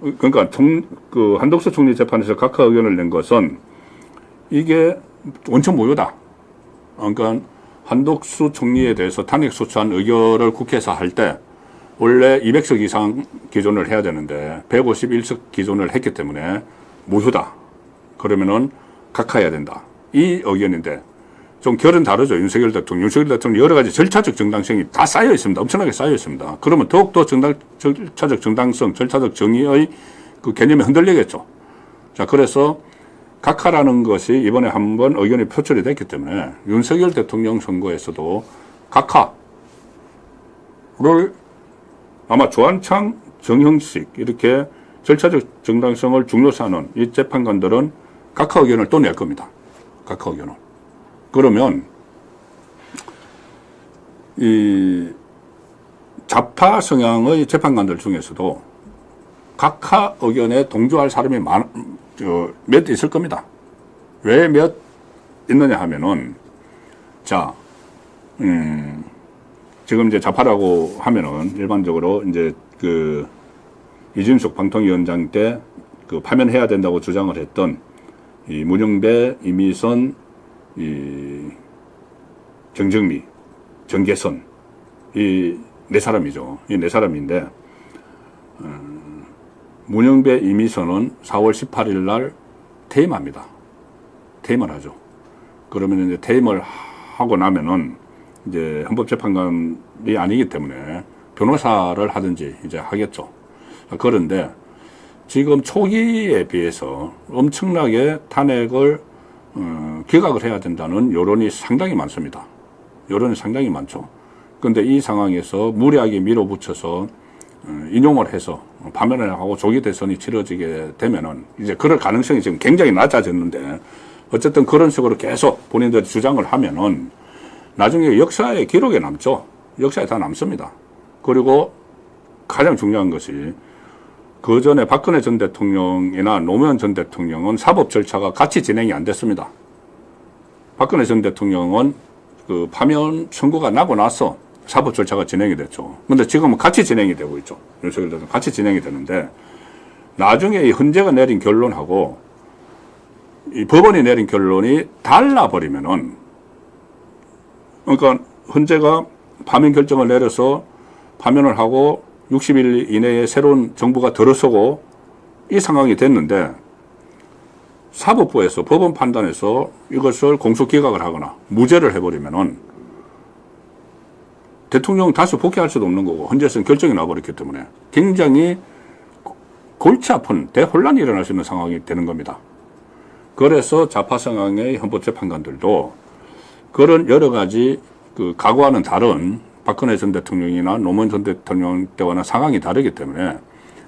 그러니까 한덕수 총리 재판에서 각하 의견을 낸 것은 이게 원천 무효다. 그러니까 한덕수 총리에 대해서 탄핵 소추안 의결을 국회에서 할 때 원래 200석 이상 기존을 해야 되는데 151석 기존을 했기 때문에 무효다. 그러면은 각하해야 된다. 이 의견인데 좀 결은 다르죠. 윤석열 대통령 여러 가지 절차적 정당성이 다 쌓여 있습니다. 엄청나게 쌓여 있습니다. 그러면 더욱더 절차적 정당성, 절차적 정의의 그 개념이 흔들리겠죠. 자, 그래서 각하라는 것이 이번에 한번 의견이 표출이 됐기 때문에 윤석열 대통령 선거에서도 각하를 아마 조한창, 정형식 이렇게 절차적 정당성을 중요시하는 이 재판관들은 각하 의견을 또 낼 겁니다. 각하 의견을. 그러면 이 좌파 성향의 재판관들 중에서도 각하 의견에 동조할 사람이 몇 있을 겁니다. 왜 몇 있느냐 하면은 자, 지금 이제 좌파라고 하면은 일반적으로 이제 그 이준석 방통위원장 때 그 파면해야 된다고 주장을 했던 이 문영배, 이미선, 이 정정미, 정계선 이 네 사람이죠. 이 네 사람인데 문영배, 이미선은 4월 18일 날 퇴임합니다. 퇴임을 하죠. 그러면 이제 퇴임을 하고 나면은 이제 헌법재판관이 아니기 때문에 변호사를 하든지 이제 하겠죠. 그런데 지금 초기에 비해서 엄청나게 탄핵을 기각을 해야 된다는 여론이 상당히 많습니다. 여론이 상당히 많죠. 그런데 이 상황에서 무리하게 밀어붙여서 인용을 해서 파면을 하고 조기 대선이 치러지게 되면은 이제 그럴 가능성이 지금 굉장히 낮아졌는데 어쨌든 그런 식으로 계속 본인들이 주장을 하면은 나중에 역사의 기록에 남죠. 역사에 다 남습니다. 그리고 가장 중요한 것이 그 전에 박근혜 전 대통령이나 노무현 전 대통령은 사법 절차가 같이 진행이 안 됐습니다. 박근혜 전 대통령은 그 파면 선고가 나고 나서 사법 절차가 진행이 됐죠. 근데 지금은 같이 진행이 되고 있죠. 윤석열 대통령 같이 진행이 되는데 나중에 이 헌재가 내린 결론하고 이 법원이 내린 결론이 달라버리면은 그러니까 헌재가 파면 결정을 내려서 파면을 하고 60일 이내에 새로운 정부가 들어서고 이 상황이 됐는데 사법부에서 법원 판단에서 이것을 공소 기각을 하거나 무죄를 해버리면은 대통령 다시 복귀할 수도 없는 거고 헌재에서는 결정이 나버렸기 때문에 굉장히 골치 아픈 대혼란이 일어날 수 있는 상황이 되는 겁니다. 그래서 좌파 성향의 헌법재판관들도 그런 여러 가지 그 과거와는 다른 박근혜 전 대통령이나 노무현 전 대통령 때와는 상황이 다르기 때문에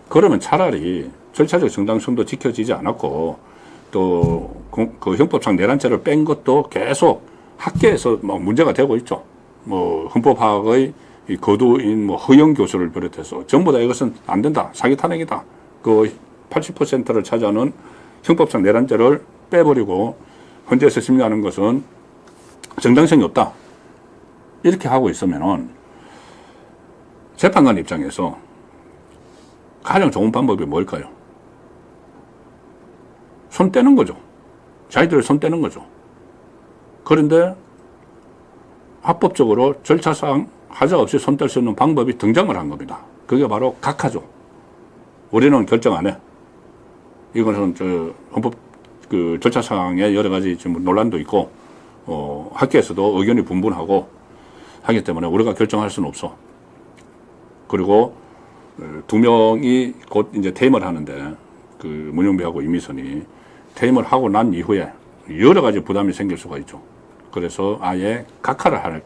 그러면 차라리 절차적 정당성도 지켜지지 않았고 또 그 형법상 내란죄를 뺀 것도 계속 학계에서 막 문제가 되고 있죠. 뭐 헌법학의 이 거두인 뭐 허영 교수를 비롯해서 전부 다 이것은 안 된다. 사기 탄핵이다. 그 80%를 차지하는 형법상 내란죄를 빼버리고 헌재에서 심리하는 것은 정당성이 없다. 이렇게 하고 있으면은 재판관 입장에서 가장 좋은 방법이 뭘까요? 손 떼는 거죠. 자기들 손 떼는 거죠. 그런데 합법적으로 절차상 하자 없이 손 뗄 수 있는 방법이 등장을 한 겁니다. 그게 바로 각하죠. 우리는 결정 안 해. 이것은 헌법 그 절차상의 여러 가지 지금 논란도 있고 학계에서도 의견이 분분하고 하기 때문에 우리가 결정할 수는 없어. 그리고 두 명이 곧 이제 퇴임을 하는데 그 문영배하고 이미선이 퇴임을 하고 난 이후에 여러 가지 부담이 생길 수가 있죠. 그래서 아예 각하를 할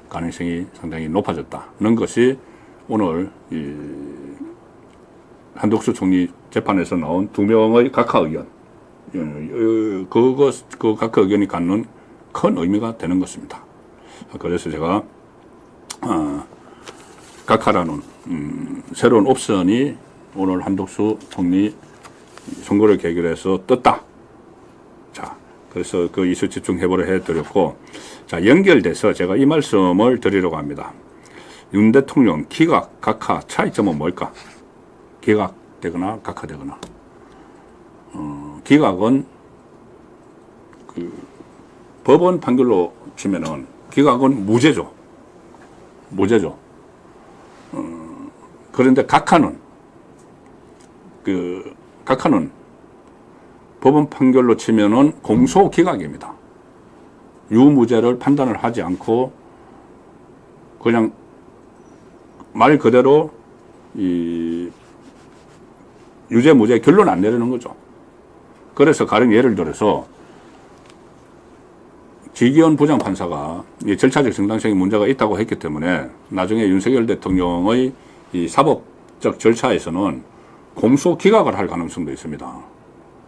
가능성이 상당히 높아졌다는 것이 오늘 이 한덕수 총리 재판에서 나온 두 명의 각하 의견, 그 각하 의견이 갖는 큰 의미가 되는 것입니다. 그래서 제가 각하라는 새로운 옵션이 오늘 한덕수 총리 선거를 계기로 해서 떴다. 자, 그래서 그 이슈 집중 해보려 해드렸고, 자, 연결돼서 제가 이 말씀을 드리려고 합니다. 윤 대통령 기각, 각하 차이점은 뭘까? 기각, 되거나 각하되거나, 기각은 그 법원 판결로 치면은 기각은 무죄죠. 무죄죠. 그런데 각하는 법원 판결로 치면은 공소 기각입니다. 유무죄를 판단을 하지 않고 그냥 말 그대로 이 유죄 무죄 결론 안 내리는 거죠. 그래서 가령 예를 들어서 지기현 부장판사가 이 절차적 정당성에 문제가 있다고 했기 때문에 나중에 윤석열 대통령의 이 사법적 절차에서는 공소 기각을 할 가능성도 있습니다.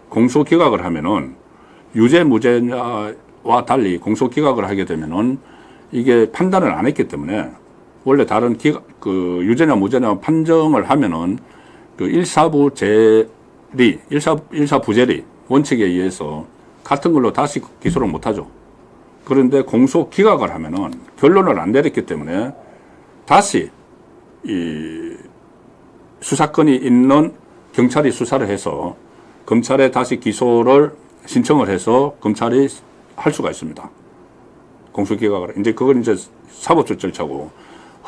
공소 기각을 하면은 유죄 무죄와 달리 공소 기각을 하게 되면은 이게 판단을 안 했기 때문에 원래 다른 유죄냐 무죄냐 판정을 하면은 그 일사부재리 원칙에 의해서 같은 걸로 다시 기소를 못 하죠. 그런데 공소 기각을 하면은 결론을 안 내렸기 때문에 다시 이 수사권이 있는 경찰이 수사를 해서 검찰에 다시 기소를 신청을 해서 검찰이 할 수가 있습니다. 공소 기각을. 이제 그건 이제 사법적 절차고,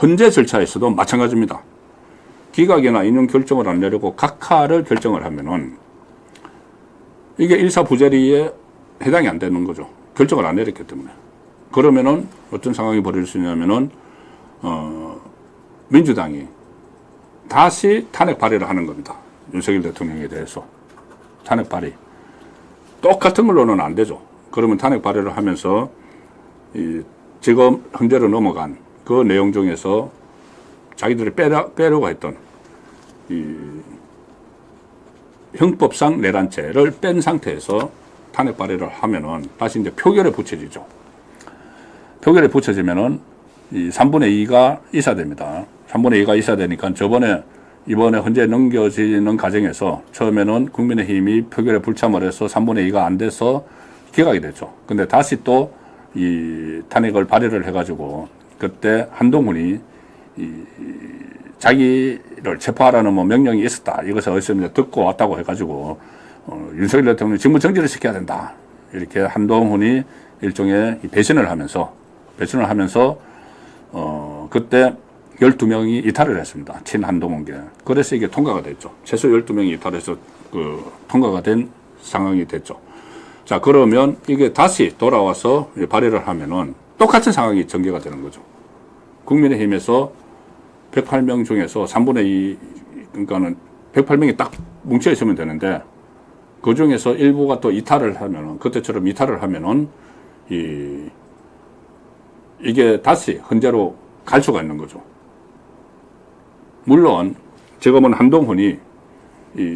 헌재 절차에서도 마찬가지입니다. 기각이나 인용 결정을 안 내리고 각하를 결정을 하면은 이게 일사부재리에 해당이 안 되는 거죠. 결정을 안 내렸기 때문에. 그러면은 어떤 상황이 벌어질 수 있냐면은 민주당이 다시 탄핵 발의를 하는 겁니다. 윤석열 대통령에 대해서 탄핵 발의. 똑같은 걸로는 안 되죠. 그러면 탄핵 발의를 하면서 지금 헌재로 넘어간 그 내용 중에서 자기들이 빼려고 했던 이 형법상 내란죄를 뺀 상태에서 탄핵 발의를 하면은 다시 이제 표결에 붙여지죠. 표결에 붙여지면은 이 3분의 2가 이사됩니다. 3분의 2가 이사되니까 이번에 헌재에 넘겨지는 과정에서 처음에는 국민의힘이 표결에 불참을 해서 3분의 2가 안 돼서 기각이 됐죠. 근데 다시 또 이 탄핵을 발의를 해가지고 그때 한동훈이 자기를 체포하라는 뭐 명령이 있었다. 이것을 어디서 듣고 왔다고 해가지고 윤석열 대통령이 직무 정지를 시켜야 된다. 이렇게 한동훈이 일종의 배신을 하면서 그때 12명이 이탈을 했습니다. 친한동훈계. 그래서 이게 통과가 됐죠. 최소 12명이 이탈해서 통과가 된 상황이 됐죠. 자, 그러면 이게 다시 돌아와서 발의를 하면은 똑같은 상황이 전개가 되는 거죠. 국민의힘에서 108명 중에서 3분의 2, 그러니까는 108명이 딱 뭉쳐 있으면 되는데 그 중에서 일부가 또 이탈을 하면은, 그때처럼 이탈을 하면은 이게 다시 헌재로 갈 수가 있는 거죠. 물론 지금은 한동훈이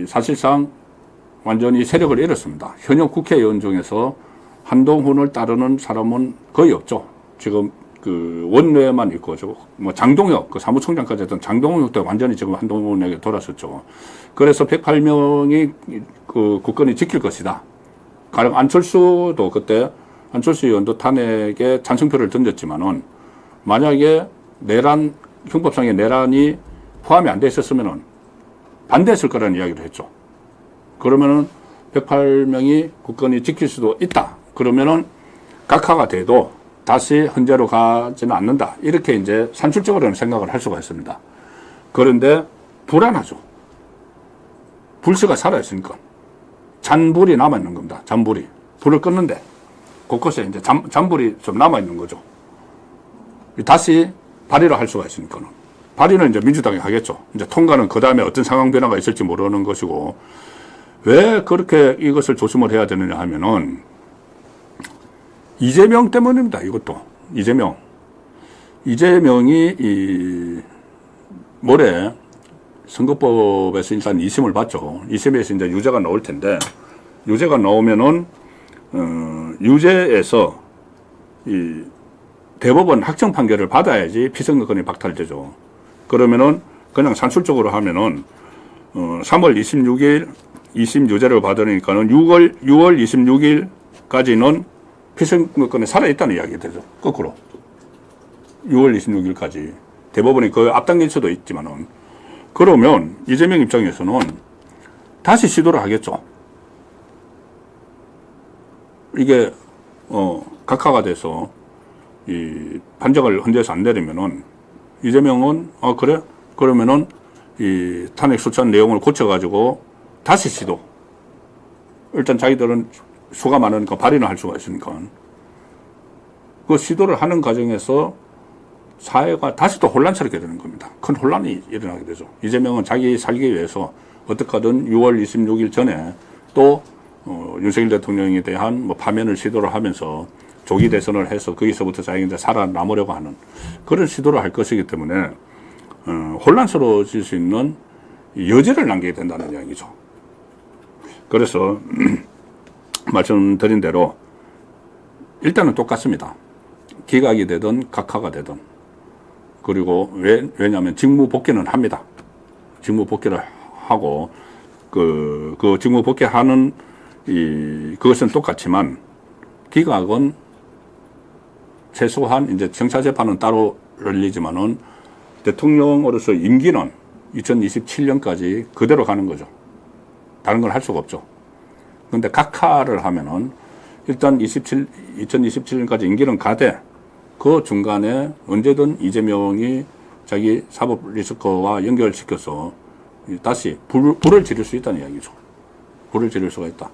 사실상 완전히 세력을 잃었습니다. 현역 국회의원 중에서 한동훈을 따르는 사람은 거의 없죠. 지금 그 원내만 있고, 뭐 장동혁, 그 사무총장까지 했던 장동혁도 완전히 지금 한동훈에게 돌아섰죠. 그래서 108명이 그 국권이 지킬 것이다. 가령 안철수도 그때 안철수 의원도 탄핵에 찬성표를 던졌지만은 만약에 형법상의 내란이 포함이 안 돼 있었으면은 반대했을 거라는 이야기를 했죠. 그러면은 108명이 국권이 지킬 수도 있다. 그러면은 각하가 돼도 다시 헌재로 가지는 않는다. 이렇게 이제 산술적으로는 생각을 할 수가 있습니다. 그런데 불안하죠. 불씨가 살아있으니까. 잔불이 남아있는 겁니다. 잔불이. 불을 껐는데 곳곳에 이제 잔불이 좀 남아있는 거죠. 다시 발의를 할 수가 있으니까는. 발의는 이제 민주당이 하겠죠. 이제 통과는 그 다음에 어떤 상황 변화가 있을지 모르는 것이고, 왜 그렇게 이것을 조심을 해야 되느냐 하면은, 이재명 때문입니다. 이것도. 이재명이 모레 선거법에서 일단 2심을 받죠. 2심에서 이제 유죄가 나올 텐데, 유죄가 나오면은, 유죄에서 대법원 확정 판결을 받아야지 피선거권이 박탈되죠. 그러면은 그냥 산술적으로 하면은 3월 26일 2심 유죄를 받으니까는 6월 26일까지는 피선거권이 살아있다는 이야기가 되죠. 거꾸로 6월 26일까지 대법원이 그 앞당길 수도 있지만은, 그러면 이재명 입장에서는 다시 시도를 하겠죠. 이게 각하가 돼서 이 판정을 헌재에서 안 내리면은 이재명은 그래? 그러면은 이 탄핵 소추안 내용을 고쳐가지고 다시 시도. 일단 자기들은 수가 많으니까 발의는 할 수가 있으니까. 그 시도를 하는 과정에서 사회가 다시 또 혼란스럽게 되는 겁니다. 큰 혼란이 일어나게 되죠. 이재명은 자기 살기 위해서 어떻게든 6월 26일 전에 또 윤석열 대통령에 대한 뭐 파면을 시도를 하면서 조기 대선을 해서 거기서부터 자기가 살아남으려고 하는 그런 시도를 할 것이기 때문에 혼란스러워질 수 있는 여지를 남기게 된다는 이야기죠. 그래서 말씀드린 대로 일단은 똑같습니다. 기각이 되든 각하가 되든. 그리고 왜냐하면 직무 복귀는 합니다. 직무 복귀를 하고 그 직무 복귀하는 그것은 똑같지만 기각은 최소한 이제 형사재판은 따로 열리지만은 대통령으로서 임기는 2027년까지 그대로 가는 거죠. 다른 걸 할 수가 없죠. 그런데 각하를 하면은 일단 2027년까지 임기는 가되 그 중간에 언제든 이재명이 자기 사법 리스크와 연결시켜서 다시 불을 지를 수 있다는 이야기죠. 불을 지를 수가 있다.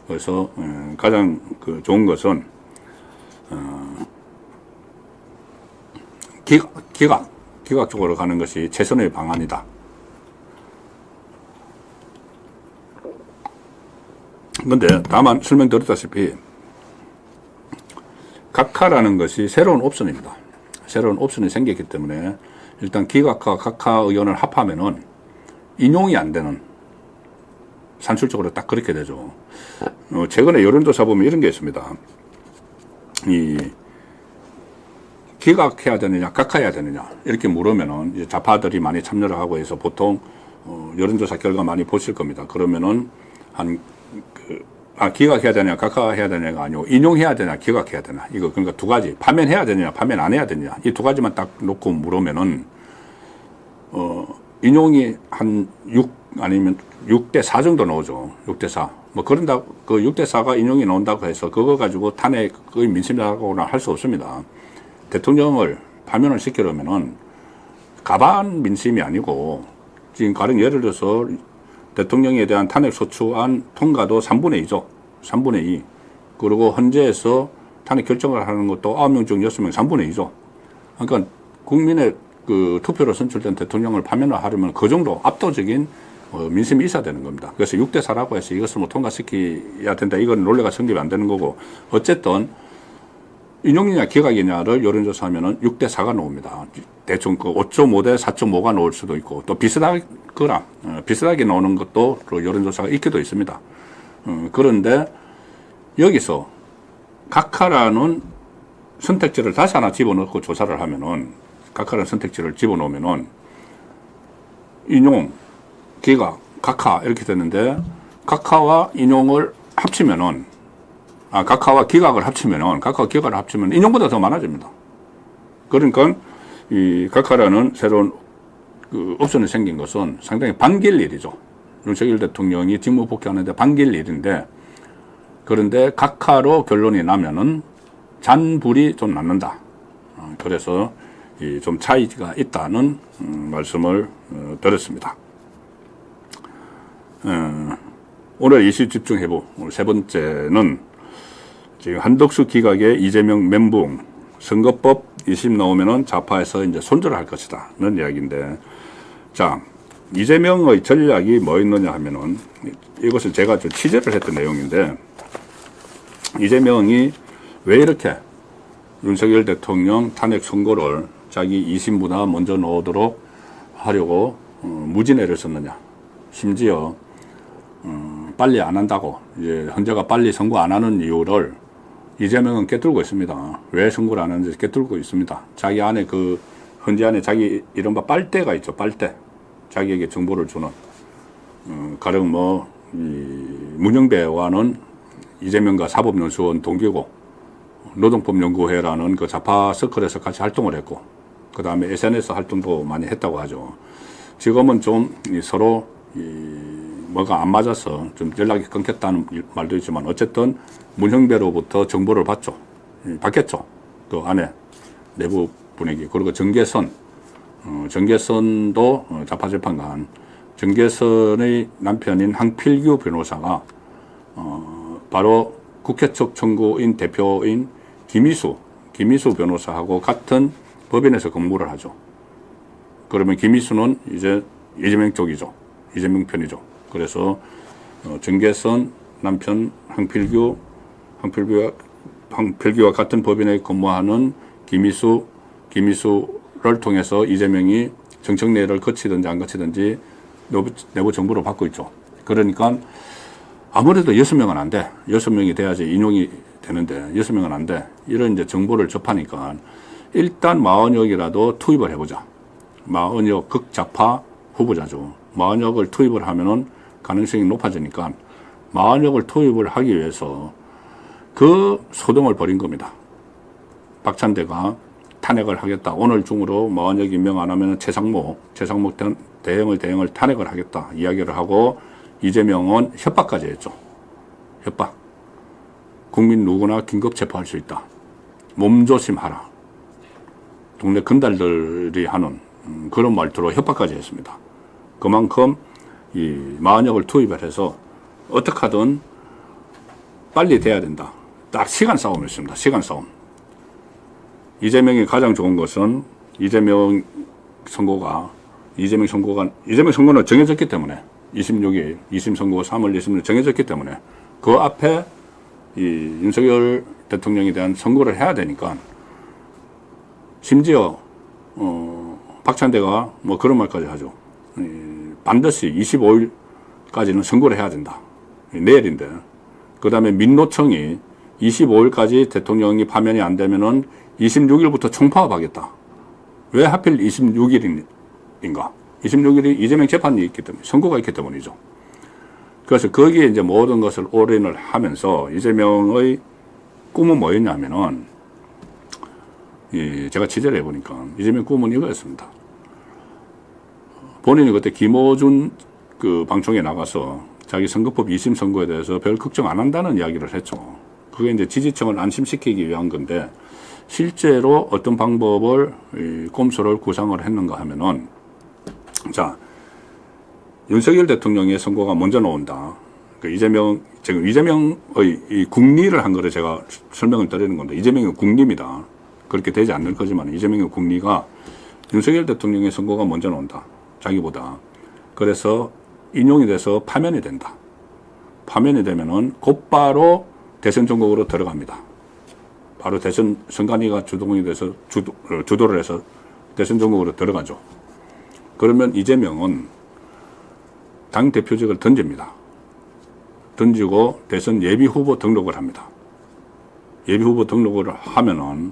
그래서 가장 좋은 것은 기각 쪽으로 가는 것이 최선의 방안이다. 그런데 다만 설명드렸다시피 각하라는 것이 새로운 옵션입니다. 새로운 옵션이 생겼기 때문에 일단 기각과 각하 의원을 합하면은 인용이 안 되는 산술적으로 딱 그렇게 되죠. 최근에 여론조사 보면 이런 게 있습니다. 기각해야 되느냐, 각하해야 되느냐 이렇게 물으면은 이제 좌파들이 많이 참여를 하고 해서 보통 여론조사 결과 많이 보실 겁니다. 그러면은 기각해야 되냐, 각하해야 되냐가 아니고 인용해야 되냐, 기각해야 되냐 이거 그러니까 두 가지 파면해야 되냐, 파면 안 해야 되냐 이 두 가지만 딱 놓고 물으면은 인용이 한 6 아니면 6대 4 정도 나오죠. 6대 4. 뭐 그런다 그 6대 4가 인용이 나온다고 해서 그거 가지고 탄핵의 민심이라고는 할 수 없습니다. 대통령을 파면을 시키려면은 가반 민심이 아니고 지금 가령 예를 들어서 대통령에 대한 탄핵 소추안 통과도 3분의 2죠. 3분의 2. 그리고 헌재에서 탄핵 결정을 하는 것도 9명 중 6명 3분의 2죠. 그러니까 국민의 투표로 선출된 대통령을 파면을 하려면 그 정도 압도적인 민심이 있어야 되는 겁니다. 그래서 6대 4라고 해서 이것을 뭐 통과시켜야 된다. 이건 논리가 성립이 안 되는 거고 어쨌든 인용이냐 기각이냐를 여론조사하면은 6대 4가 나옵니다. 대충 5.5대 4.5가 나올 수도 있고 또 비슷하게 나오는 것도 여론조사가 있기도 있습니다. 그런데 여기서 각하라는 선택지를 다시 하나 집어넣고 조사를 하면은 각하라는 선택지를 집어넣으면은 인용, 기각, 각하 이렇게 되는데 각하와 인용을 합치면은 각하와 기각을 합치면은 각하와 기각을 합치면 인용보다 더 많아집니다. 그러니까 이 각하라는 새로운 옵션이 생긴 것은 상당히 반길 일이죠. 윤석열 대통령이 직무 복귀하는데 반길 일인데 그런데 각하로 결론이 나면은 잔불이 좀 남는다. 그래서 좀 차이가 있다는 말씀을 드렸습니다. 오늘 이슈 집중해보 오늘 세 번째는 지금 한덕수 기각의 이재명 멘붕 선거법 2심 나오면은 좌파에서 이제 손절을 할 것이다는 이야기인데 자 이재명의 전략이 뭐 있느냐 하면은 이것을 제가 좀 취재를 했던 내용인데 이재명이 왜 이렇게 윤석열 대통령 탄핵 선고를 자기 2심보다 먼저 넣도록 하려고 무진애를 썼느냐 심지어 빨리 안 한다고 이제 헌재가 빨리 선고 안 하는 이유를 이재명은 꿰뚫고 있습니다. 왜 선고를 안 하는지 꿰뚫고 있습니다. 자기 안에 헌재 안에 자기 이른바 빨대가 있죠. 빨대. 자기에게 정보를 주는 가령 문영배와는 이재명과 사법연수원 동기고 노동법연구회라는 그 좌파 서클에서 같이 활동을 했고 그 다음에 SNS 활동도 많이 했다고 하죠. 지금은 좀 서로 뭐가 안 맞아서 좀 연락이 끊겼다는 말도 있지만 어쨌든 문형배로부터 정보를 받죠. 받겠죠. 그 안에 내부 분위기. 그리고 정계선, 정계선도 자파재판관, 정계선의 남편인 항필규 변호사가 바로 국회 측 청구인 대표인 김희수 변호사하고 같은 법인에서 근무를 하죠. 그러면 김희수는 이제 이재명 쪽이죠. 이재명 편이죠. 그래서 정계선 남편 항필규와 같은 법인에 근무하는 김희수를 통해서 이재명이 정청래를 거치든지 안 거치든지 내부 정보를 받고 있죠. 그러니까 아무래도 6명은 안 돼. 6명이 돼야지 인용이 되는데 6명은 안 돼. 이런 이제 정보를 접하니까 일단 마은혁이라도 투입을 해보자. 마은혁 극좌파 후보자죠. 마은혁을 투입을 하면은 가능성이 높아지니까 마은혁을 투입을 하기 위해서 그 소동을 벌인 겁니다. 박찬대가 탄핵을 하겠다. 오늘 중으로 마은혁 임명 안 하면 최상목 대형을 탄핵을 하겠다. 이야기를 하고 이재명은 협박까지 했죠. 협박. 국민 누구나 긴급 체포할 수 있다. 몸조심하라. 동네 근달들이 하는 그런 말투로 협박까지 했습니다. 그만큼 이 마은혁을 투입을 해서 어떻게 하든 빨리 돼야 된다. 딱 시간 싸움이었습니다. 시간 싸움. 이재명이 가장 좋은 것은 이재명 선거는 정해졌기 때문에 26일 2심 선고 3월 20일 정해졌기 때문에 그 앞에 이 윤석열 대통령에 대한 선고를 해야 되니까 심지어 박찬대가 뭐 그런 말까지 하죠. 반드시 25일까지는 선고를 해야 된다. 내일인데. 그 다음에 민노총이 25일까지 대통령이 파면이 안 되면은 26일부터 총파업하겠다. 왜 하필 26일인가? 26일이 이재명 재판이 있기 때문에, 선고가 있기 때문이죠. 그래서 거기에 이제 모든 것을 올인을 하면서 이재명의 꿈은 뭐였냐면은, 제가 취재를 해보니까 이재명 꿈은 이거였습니다. 본인이 그때 김어준 그 방송에 나가서 자기 선거법 2심 선거에 대해서 별 걱정 안 한다는 이야기를 했죠. 그게 이제 지지층을 안심시키기 위한 건데, 실제로 어떤 방법을 꼼수를 구상을 했는가 하면은, 자, 윤석열 대통령의 선거가 먼저 나온다. 지금 이재명의 이 국리를 한 거를 제가 설명을 드리는 건데, 이재명의 국리입니다. 그렇게 되지 않는 거지만, 이재명의 국리가 윤석열 대통령의 선거가 먼저 나온다. 자기보다. 그래서 인용이 돼서 파면이 된다. 파면이 되면은 곧바로 대선 전국으로 들어갑니다. 바로 대선 선관위가 주동이 돼서 주도를 해서 대선 전국으로 들어가죠. 그러면 이재명은 당 대표직을 던집니다. 던지고 대선 예비 후보 등록을 합니다. 예비 후보 등록을 하면은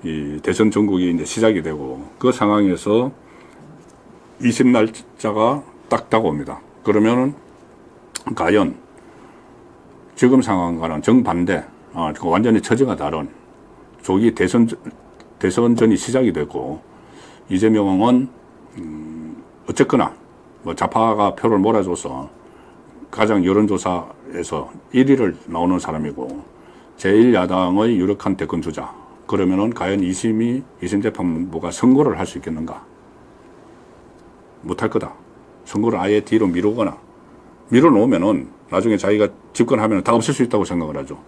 이 대선 전국이 이제 시작이 되고, 그 상황에서 20 날짜가 딱 다가옵니다. 그러면은 과연 지금 상황과는 정반대, 완전히 처지가 다른 조기 대선전이 시작이 되고, 이재명은 어쨌거나 뭐 좌파가 표를 몰아줘서 가장 여론조사에서 1위를 나오는 사람이고 제1야당의 유력한 대권 주자. 그러면은 과연 2심 재판부가 선고를 할 수 있겠는가? 못할 거다. 선고를 아예 뒤로 미루거나, 밀어놓으면은 나중에 자기가 집권하면 다 없앨 수 있다고 생각을 하죠.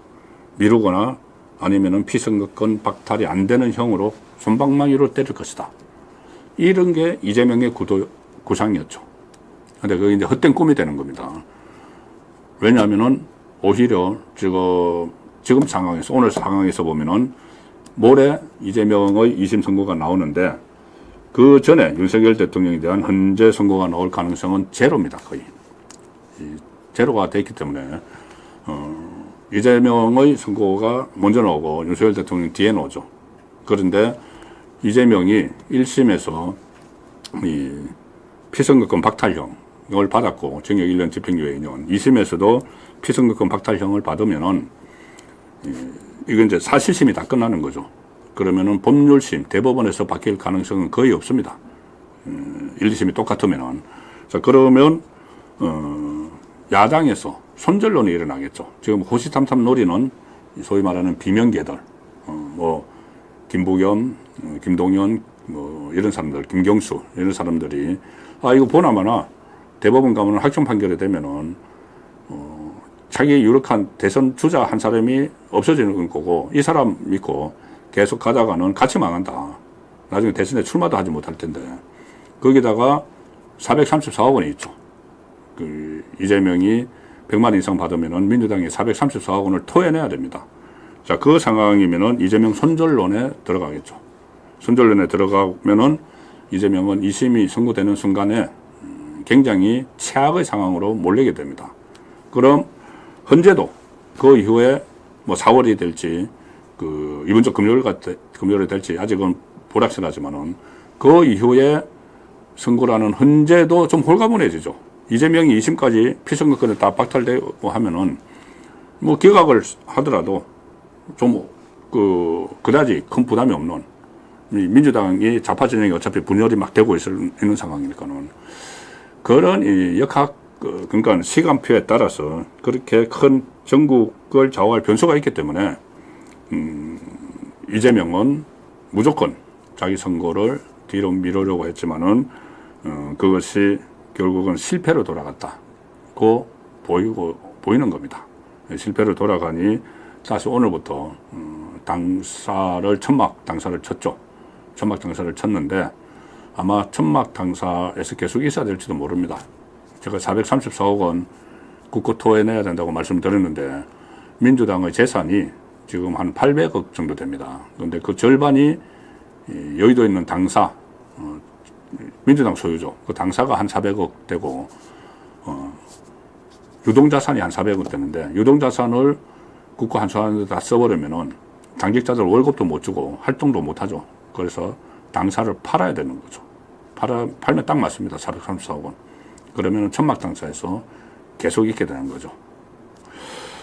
미루거나 아니면은 피선거권 박탈이 안 되는 형으로 솜방망이로 때릴 것이다. 이런 게 이재명의 구상이었죠. 근데 그게 이제 헛된 꿈이 되는 겁니다. 왜냐하면은 오히려 지금 상황에서, 오늘 상황에서 보면은 모레 이재명의 2심 선고가 나오는데, 그 전에 윤석열 대통령에 대한 헌재 선고가 나올 가능성은 제로입니다. 거의. 제로가 됐기 때문에 이재명의 선고가 먼저 나오고 윤석열 대통령이 뒤에 나오죠. 그런데 이재명이 1심에서 이 피선거권 박탈형을 받았고 징역 1년 집행유예 2년, 2심에서도 피선거권 박탈형을 받으면은 이건 이제 사실심이 다 끝나는 거죠. 그러면은 법률심, 대법원에서 바뀔 가능성은 거의 없습니다. 1, 2심이 똑같으면은. 자, 그러면 야당에서 손절론이 일어나겠죠. 지금 호시탐탐 노리는 소위 말하는 비명계들, 뭐 김부겸, 김동연, 뭐 이런 사람들, 김경수 이런 사람들이 이거 보나마나 대법원 가면 확정 판결이 되면은 자기 유력한 대선 주자 한 사람이 없어지는 거고 이 사람 믿고 계속 가다가는 같이 망한다. 나중에 대선에 출마도 하지 못할 텐데 거기다가 434억 원이 있죠. 그 이재명이 100만 이상 받으면은 민주당이 434억 원을 토해내야 됩니다. 자, 그 상황이면은 이재명 손절론에 들어가겠죠. 손절론에 들어가면은 이재명은 2심이 선고되는 순간에 굉장히 최악의 상황으로 몰리게 됩니다. 그럼 현재도 그 이후에 뭐 4월이 될지 그 이번 주 금요일이 될지 아직은 불확실하지만은 그 이후에 선고라는 현재도 좀 홀가분해지죠. 이재명이 2심까지 피선거권을 다 박탈되고 하면은 뭐 기각을 하더라도 좀 그다지 큰 부담이 없는 민주당이 좌파 진영이 어차피 분열이 막 되고 있는 상황이니까는 그런 이 그러니까 시간표에 따라서 그렇게 큰 전국을 좌우할 변수가 있기 때문에 이재명은 무조건 자기 선거를 뒤로 미루려고 했지만은 그것이 결국은 실패로 돌아갔다고 보이는 겁니다. 실패로 돌아가니 다시 오늘부터 천막 당사를 쳤죠. 천막 당사를 쳤는데 아마 천막 당사에서 계속 있어야 될지도 모릅니다. 제가 434억 원 국고 토해내야 된다고 말씀드렸는데 민주당의 재산이 지금 한 800억 정도 됩니다. 그런데 그 절반이 여의도에 있는 당사, 민주당 소유죠. 그 당사가 한 400억 되고 유동자산이 한 400억 되는데 유동자산을 국고 한수하는데 다 써버리면은 당직자들 월급도 못 주고 활동도 못 하죠. 그래서 당사를 팔아야 되는 거죠. 팔면 딱 맞습니다. 434억 원. 그러면 천막당사에서 계속 있게 되는 거죠.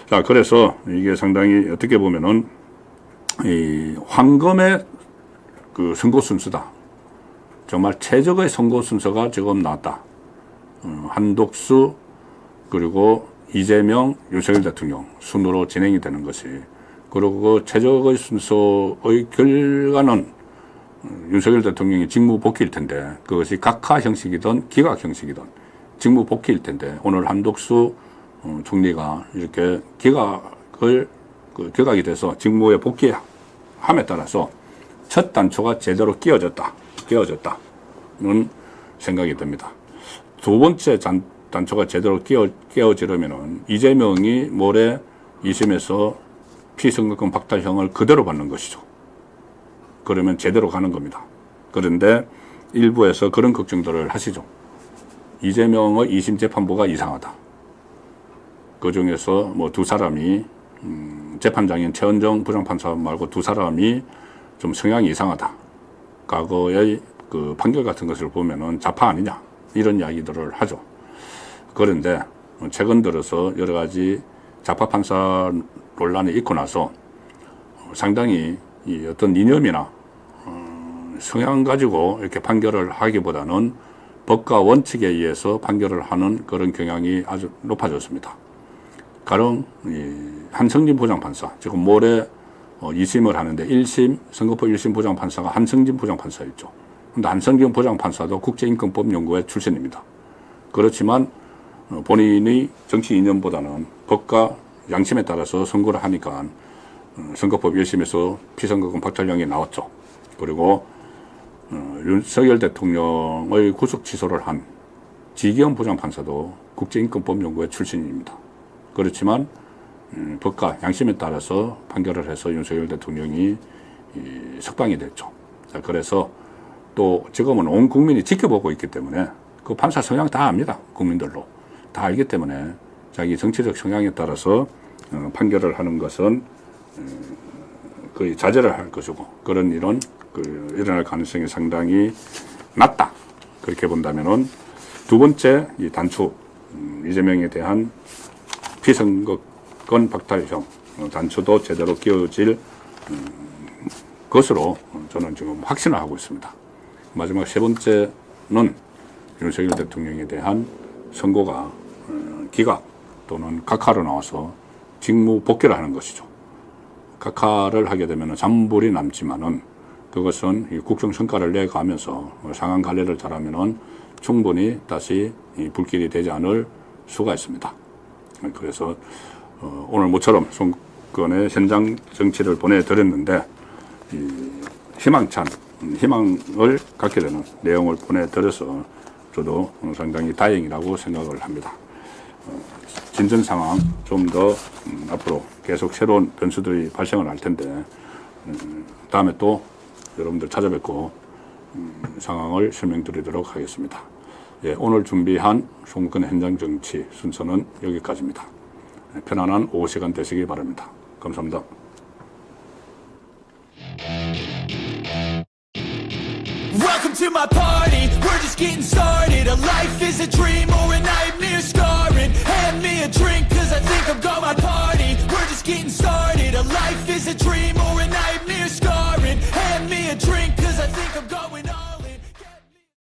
자, 그래서 이게 상당히 어떻게 보면은 이 황금의 그 선거 순서다. 정말 최적의 선거 순서가 지금 나왔다. 한독수 그리고 이재명, 윤석열 대통령 순으로 진행이 되는 것이 그리고 그 최적의 순서의 결과는 윤석열 대통령이 직무 복귀일 텐데 그것이 각하 형식이든 기각 형식이든 직무 복귀일 텐데 오늘 한독수 총리가 이렇게 기각이 돼서 직무에 복귀함에 따라서 첫 단초가 제대로 끼워졌다는 생각이 듭니다. 두 번째 단초가 제대로 끼워지려면은 이재명이 모레 2심에서 피선거권 박탈형을 그대로 받는 것이죠. 그러면 제대로 가는 겁니다. 그런데 일부에서 그런 걱정들을 하시죠. 이재명의 2심 재판부가 이상하다. 그 중에서 뭐 두 사람이 재판장인 최은정 부장판사 말고 두 사람이 좀 성향이 이상하다. 과거의 그 판결 같은 것을 보면은 좌파 아니냐 이런 이야기들을 하죠. 그런데 최근 들어서 여러 가지 좌파 판사 논란이 있고 나서 상당히 이 어떤 이념이나 성향 가지고 이렇게 판결을 하기보다는 법과 원칙에 의해서 판결을 하는 그런 경향이 아주 높아졌습니다. 가령 한성진 부장판사, 지금 모레 2심을 하는데 1심 선거법 1심 부장판사가 한성진 부장판사였죠. 그런데 한성진 부장판사도 국제인권법연구회 출신입니다. 그렇지만 본인의 정치 이념보다는 법과 양심에 따라서 선거를 하니까 선거법 1심에서 피선거권 박탈령이 나왔죠. 그리고 윤석열 대통령의 구속 취소를 한 지기현 부장판사도 국제인권법연구회 출신입니다. 그렇지만 법과 양심에 따라서 판결을 해서 윤석열 대통령이 석방이 됐죠. 자, 그래서 또 지금은 온 국민이 지켜보고 있기 때문에 그 판사 성향 다 압니다. 국민들로. 다 알기 때문에 자기 정치적 성향에 따라서 판결을 하는 것은 거의 자제를 할 것이고 그런 일은 일어날 가능성이 상당히 낮다. 그렇게 본다면은 두 번째 이 단추 이재명에 대한 피선거권 박탈형 단추도 제대로 끼워질 것으로 저는 지금 확신을 하고 있습니다. 마지막 세 번째는 윤석열 대통령에 대한 선고가 기각 또는 각하로 나와서 직무 복귀를 하는 것이죠. 각하를 하게 되면 잔불이 남지만은 그것은 이 국정 성과를 내가면서 상황 관리를 잘하면은 충분히 다시 이 불길이 되지 않을 수가 있습니다. 그래서 오늘 모처럼 송건의 현장 정치를 보내드렸는데 희망찬 희망을 갖게 되는 내용을 보내드려서 저도 상당히 다행이라고 생각을 합니다. 진전 상황 좀 더 앞으로 계속 새로운 변수들이 발생을 할 텐데 다음에 또 여러분들 찾아뵙고 상황을 설명드리도록 하겠습니다. 예, 오늘 준비한 송건 현장 정치 순서는 여기까지입니다. 편안한 오후 시간 되시기 바랍니다. 감사합니다. Welcome to my party, we're just getting started. A life is a dream or a nightmare scarring. Hand me a drink, cause I think I've got my party. We're just getting started.